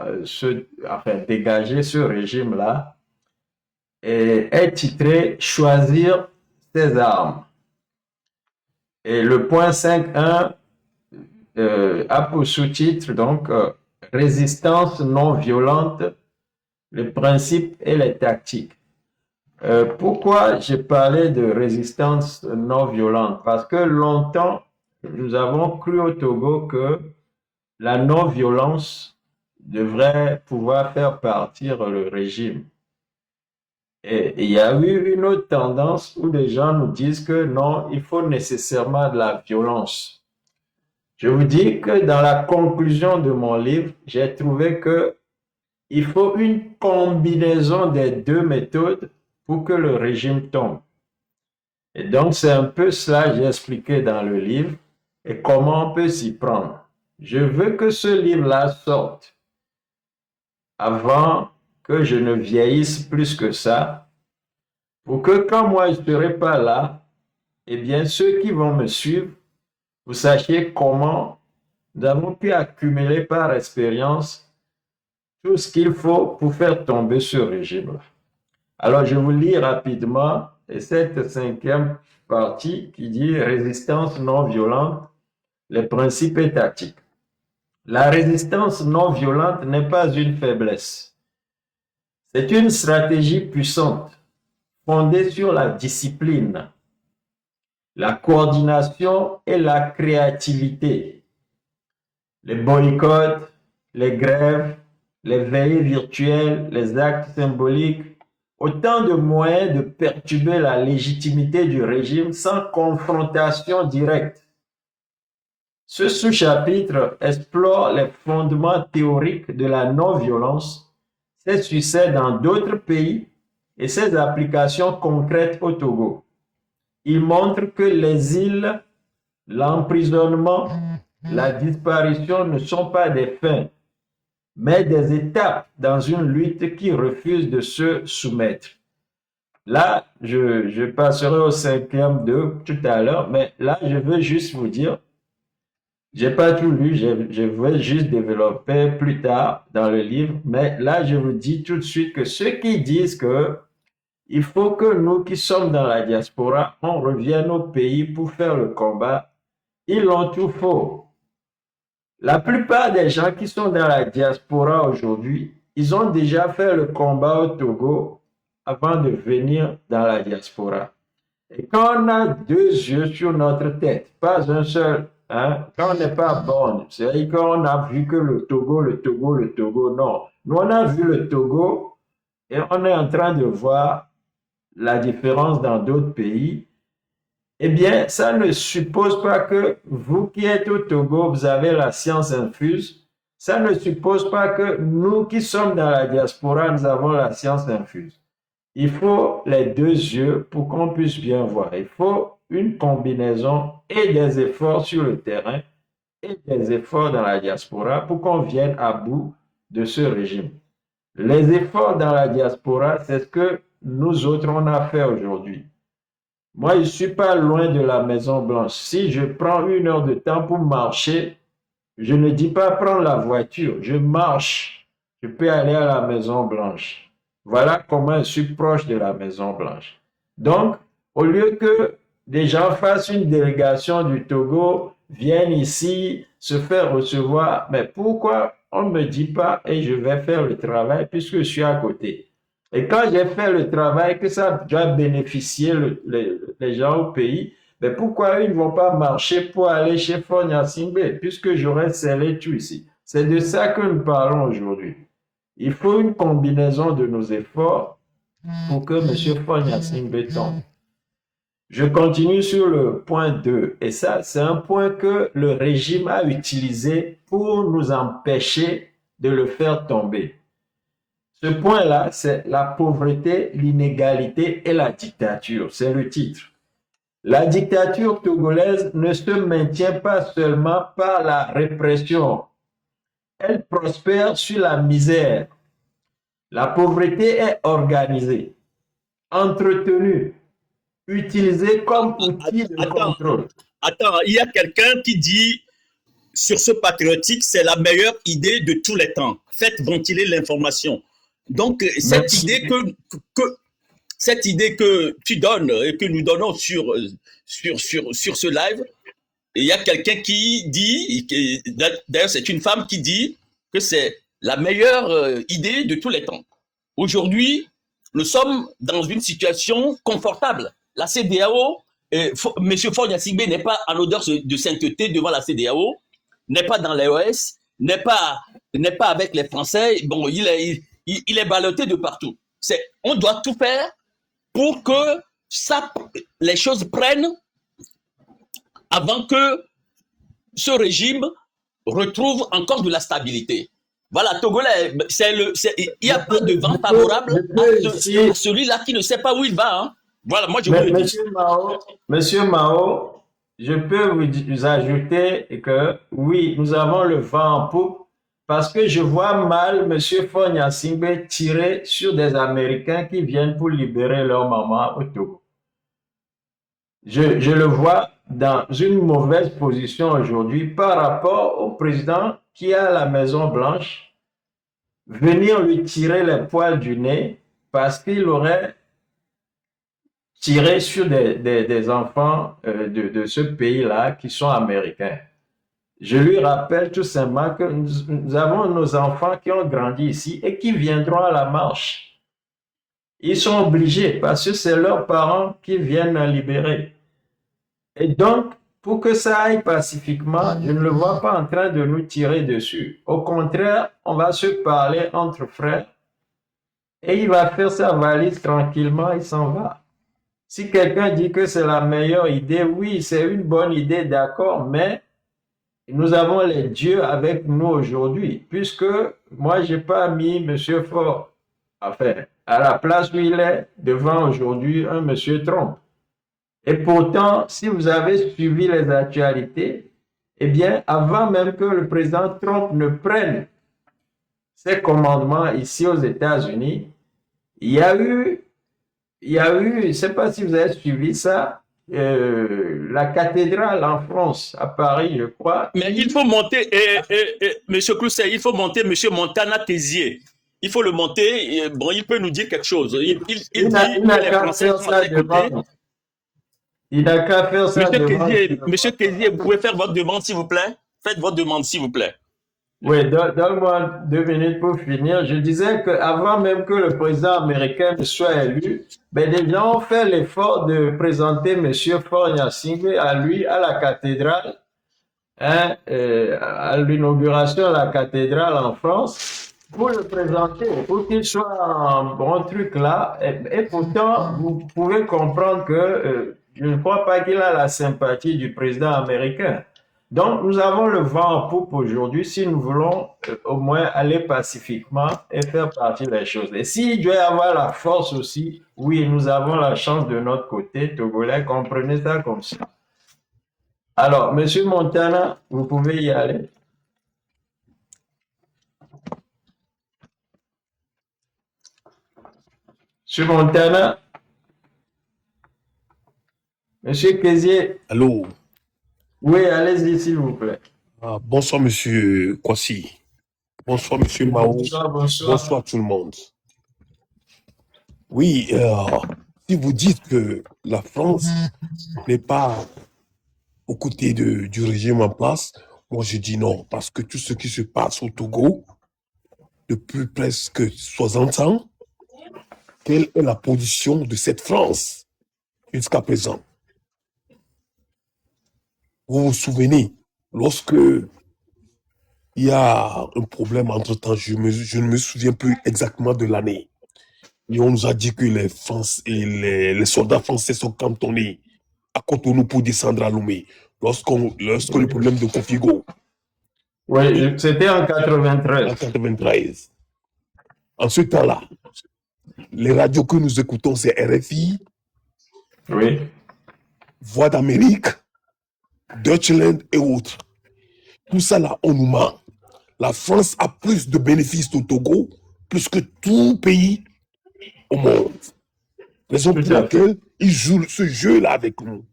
dégager ce régime-là, est titré « Choisir ses armes ». Et le point 5.1 a pour sous-titre donc résistance non violente, les principes et les tactiques. Pourquoi j'ai parlé de résistance non violente? Parce que longtemps, nous avons cru au Togo que la non-violence devrait pouvoir faire partir le régime. Et il y a eu une autre tendance où des gens nous disent que non, il faut nécessairement de la violence. Je vous dis que dans la conclusion de mon livre, j'ai trouvé que il faut une combinaison des deux méthodes pour que le régime tombe. Et donc, c'est un peu cela que j'ai expliqué dans le livre et comment on peut s'y prendre. Je veux que ce livre-là sorte avant que je ne vieillisse plus que ça, pour que quand moi je ne serai pas là, eh bien, ceux qui vont me suivre, vous sachiez comment nous avons pu accumuler par expérience tout ce qu'il faut pour faire tomber ce régime-là. Alors, je vous lis rapidement cette cinquième partie qui dit résistance non violente, les principes et tactiques. La résistance non violente n'est pas une faiblesse. C'est une stratégie puissante fondée sur la discipline, la coordination et la créativité. Les boycotts, les grèves, les veillées virtuelles, les actes symboliques, autant de moyens de perturber la légitimité du régime sans confrontation directe. Ce sous-chapitre explore les fondements théoriques de la non-violence, ses succès dans d'autres pays et ses applications concrètes au Togo. Il montre que l'exil, l'emprisonnement, la disparition ne sont pas des fins, mais des étapes dans une lutte qui refuse de se soumettre. Là, je passerai au cinquième de tout à l'heure, mais là, je veux juste vous dire, j'ai pas tout lu, je vais juste développer plus tard dans le livre, mais là, je vous dis tout de suite que ceux qui disent que il faut que nous qui sommes dans la diaspora, on revienne au pays pour faire le combat, ils l'ont tout faux. La plupart des gens qui sont dans la diaspora aujourd'hui, ils ont déjà fait le combat au Togo avant de venir dans la diaspora. Et quand on a deux yeux sur notre tête, pas un seul, hein, quand on n'est pas borne, c'est-à-dire qu'on a vu que le Togo, non. Nous, on a vu le Togo et on est en train de voir la différence dans d'autres pays. Eh bien, ça ne suppose pas que vous qui êtes au Togo, vous avez la science infuse. Ça ne suppose pas que nous qui sommes dans la diaspora, nous avons la science infuse. Il faut les deux yeux pour qu'on puisse bien voir. Il faut une combinaison et des efforts sur le terrain et des efforts dans la diaspora pour qu'on vienne à bout de ce régime. Les efforts dans la diaspora, c'est ce que nous autres, on a fait aujourd'hui. Moi, je ne suis pas loin de la Maison Blanche. Si je prends 1 heure de temps pour marcher, je ne dis pas prendre la voiture, je marche. Je peux aller à la Maison Blanche. Voilà comment je suis proche de la Maison Blanche. Donc, au lieu que des gens fassent une délégation du Togo, viennent ici, se faire recevoir, mais pourquoi on ne me dit pas et je vais faire le travail puisque je suis à côté? Et quand j'ai fait le travail, que ça doit bénéficier les gens au pays, mais pourquoi ils ne vont pas marcher pour aller chez Fonya Singbe, puisque j'aurais scellé tout ici? C'est de ça que nous parlons aujourd'hui. Il faut une combinaison de nos efforts pour que M. Fonya Singbe tombe. Je continue sur le point 2, et ça, c'est un point que le régime a utilisé pour nous empêcher de le faire tomber. Ce point-là, c'est la pauvreté, l'inégalité et la dictature. C'est le titre. La dictature togolaise ne se maintient pas seulement par la répression. Elle prospère sur la misère. La pauvreté est organisée, entretenue, utilisée comme outil de contrôle. Attends, il y a quelqu'un qui dit sur ce patriotique, c'est la meilleure idée de tous les temps. Faites ventiler l'information. Donc, cette idée que tu donnes et que nous donnons sur ce live, il y a quelqu'un qui dit, d'ailleurs c'est une femme qui dit, que c'est la meilleure idée de tous les temps. Aujourd'hui, nous sommes dans une situation confortable. La CEDEAO, M. Faure Gnassingbé n'est pas en odeur de sainteté devant la CEDEAO, n'est pas dans l'EOS, n'est pas avec les Français. Bon, il est ballotté de partout. On doit tout faire pour que les choses prennent avant que ce régime retrouve encore de la stabilité. Voilà, Togolais, il n'y a pas de vent favorable à celui-là qui ne sait pas où il va. Hein. Voilà, moi je vous le dis. Monsieur Mao, je peux vous ajouter que oui, nous avons le vent en poupe parce que je vois mal Monsieur Faure Gnassingbé tirer sur des Américains qui viennent pour libérer leur maman au Togo. Je le vois dans une mauvaise position aujourd'hui par rapport au président qui a la Maison Blanche, venir lui tirer les poils du nez parce qu'il aurait tiré sur des enfants de ce pays-là qui sont américains. Je lui rappelle tout simplement que nous avons nos enfants qui ont grandi ici et qui viendront à la marche. Ils sont obligés parce que c'est leurs parents qui viennent libérer. Et donc, pour que ça aille pacifiquement, je ne le vois pas en train de nous tirer dessus. Au contraire, on va se parler entre frères et il va faire sa valise tranquillement, il s'en va. Si quelqu'un dit que c'est la meilleure idée, oui, c'est une bonne idée, d'accord, mais nous avons les dieux avec nous aujourd'hui, puisque moi, je n'ai pas mis M. Faure, enfin, à la place où il est, devant aujourd'hui un M. Trump. Et pourtant, si vous avez suivi les actualités, eh bien, avant même que le président Trump ne prenne ses commandements ici aux États-Unis, il y a eu, je ne sais pas si vous avez suivi ça, la cathédrale en France, à Paris, je crois. Mais il faut monter, Monsieur Clousset, il faut monter Monsieur Montana Tézier. Il faut le monter, bon, il peut nous dire quelque chose. Il n'a qu'à faire ça devant. Il n'a qu'à faire ça devant. Monsieur Tézier, vous pouvez faire votre demande, s'il vous plaît? Faites votre demande, s'il vous plaît. Oui, donne-moi 2 minutes pour finir. Je disais qu'avant même que le président américain ne soit élu, les gens ont fait l'effort de présenter M. Faure Gnassingbé à lui, à la cathédrale, à l'inauguration de la cathédrale en France, pour le présenter, pour qu'il soit un bon truc là. Et pourtant, vous pouvez comprendre que je ne crois pas qu'il a la sympathie du président américain. Donc, nous avons le vent en poupe aujourd'hui si nous voulons au moins aller pacifiquement et faire partie des choses. Et s'il doit y avoir la force aussi, oui, nous avons la chance de notre côté, Togolais, comprenez ça comme ça. Alors, Monsieur Montana, vous pouvez y aller. Monsieur Montana. Monsieur Kézié. Allô. Oui, allez-y, s'il vous plaît. Bonsoir, Monsieur Kwasi. Bonsoir, Monsieur Mao. Bonsoir tout le monde. Oui, si vous dites que la France n'est pas aux côtés du régime en place, moi je dis non, parce que tout ce qui se passe au Togo, depuis presque 60 ans, quelle est la position de cette France jusqu'à présent? Vous vous souvenez, lorsque il y a un problème entre-temps, je ne me souviens plus exactement de l'année, et on nous a dit que les soldats français sont cantonnés à Cotonou pour descendre à Lomé, lorsque le problème de Kofigo. Oui, c'était en 93. En 93. En ce temps-là, les radios que nous écoutons, c'est RFI, oui, Voix d'Amérique, Deutschland et autres. Tout ça là, on nous ment. La France a plus de bénéfices au Togo, plus que tout pays au monde. Raison pour laquelle ils jouent ce jeu-là avec nous.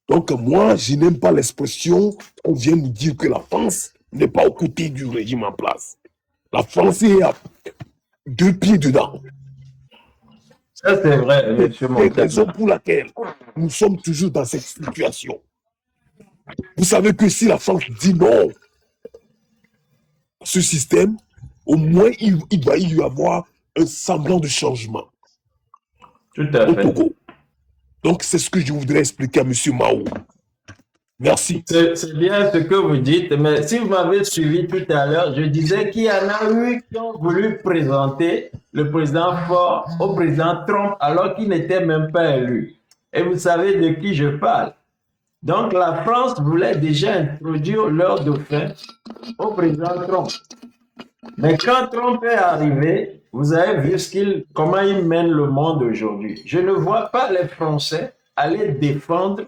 Donc moi, je n'aime pas l'expression qu'on vient nous dire que la France n'est pas aux côtés du régime en place. La France est à 2 pieds dedans. Ça c'est vrai, monsieur Montana. C'est la raison pour laquelle nous sommes toujours dans cette situation. Vous savez que si la France dit non ce système, au moins il doit y avoir un semblant de changement Tout à au fait. Togo. Donc, c'est ce que je voudrais expliquer à M. Mao. Merci. C'est bien ce que vous dites, mais si vous m'avez suivi tout à l'heure, je disais qu'il y en a eu qui ont voulu présenter le président Faure au président Trump alors qu'il n'était même pas élu. Et vous savez de qui je parle. Donc la France voulait déjà introduire leur dauphin au président Trump. Mais quand Trump est arrivé, vous avez vu comment il mène le monde aujourd'hui. Je ne vois pas les Français aller défendre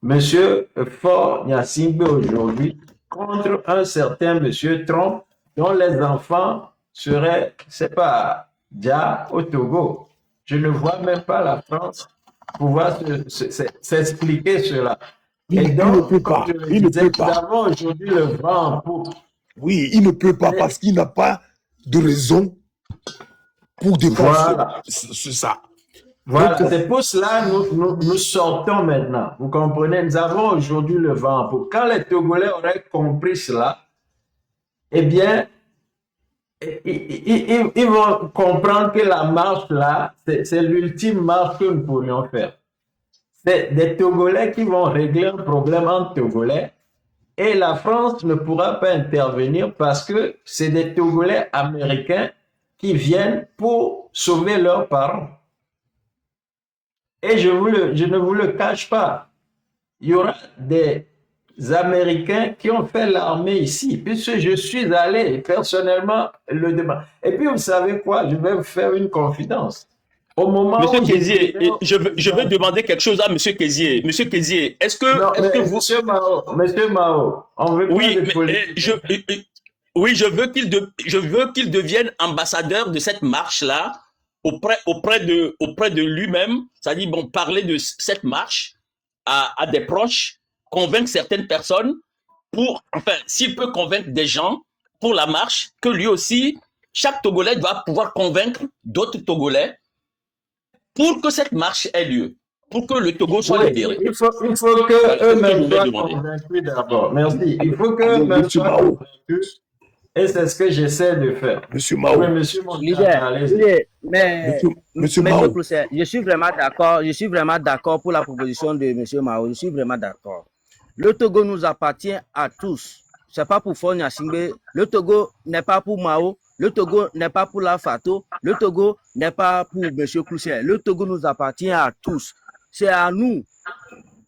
Monsieur Faure Gnassingbé aujourd'hui contre un certain Monsieur Trump dont les enfants seraient, c'est pas, déjà au Togo. Je ne vois même pas la France pouvoir s'expliquer cela. Et Il ne donc, peut comme pas. je le Il ne disais, peut nous pas. avons aujourd'hui le vent en poupe. Oui, il ne peut pas parce qu'il n'a pas de raison pour défendre Voilà. ça. Voilà, Donc, c'est pour cela que nous sortons maintenant. Vous comprenez, nous avons aujourd'hui le vent en poupe. Quand les Togolais auraient compris cela, eh bien, ils vont comprendre que la marche là, c'est l'ultime marche que nous pourrions faire. C'est des Togolais qui vont régler un problème entre Togolais et la France ne pourra pas intervenir parce que c'est des Togolais américains qui viennent pour sauver leurs parents. Et je ne vous le cache pas, il y aura des Américains qui ont fait l'armée ici, puisque je suis allé personnellement le demander. Et puis, vous savez quoi, je vais vous faire une confidence. Au moment Monsieur où Kézié, je veux demander quelque chose à Monsieur Kézié. Monsieur Kézié, est-ce que vous... Monsieur Mao, on veut Oui, pas de mais, politique. oui, je veux qu'il devienne ambassadeur de cette marche-là auprès de lui-même, c'est-à-dire bon, parler de cette marche à des proches, convaincre certaines personnes enfin, s'il peut convaincre des gens pour la marche, que lui aussi, chaque Togolais doit pouvoir convaincre d'autres Togolais pour que cette marche ait lieu, pour que le Togo soit Oui, libéré. il faut Voilà, que c'est ce que je eux-mêmes voulais soient demander. convaincus d'abord. Merci. Il faut que eux-mêmes Monsieur soient Mao, convaincus et c'est ce que j'essaie de faire. Monsieur Oui, Mao, monsieur Montana, Leader, allez-y. leader, mais Monsieur Monsieur Mao, Clousset, je suis vraiment d'accord pour la proposition de Monsieur Mao. Je suis vraiment d'accord. Le Togo nous appartient à tous. C'est pas pour Faure Gnassingbé. Le Togo n'est pas pour Mao. Le Togo n'est pas pour la Fato. Le Togo n'est pas pour Monsieur Clousset. Le Togo nous appartient à tous. C'est à nous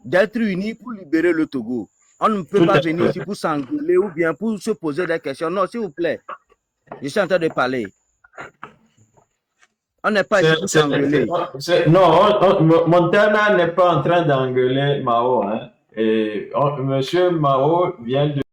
d'être unis pour libérer le Togo. On ne peut Tout pas à venir fait. ici pour s'engueuler ou bien pour se poser des questions. Non, s'il vous plaît. Je suis en train de parler. On n'est pas ici pour s'engueuler. Non, Montana n'est pas en train d'engueuler Mao. Hein. Et monsieur Mao vient de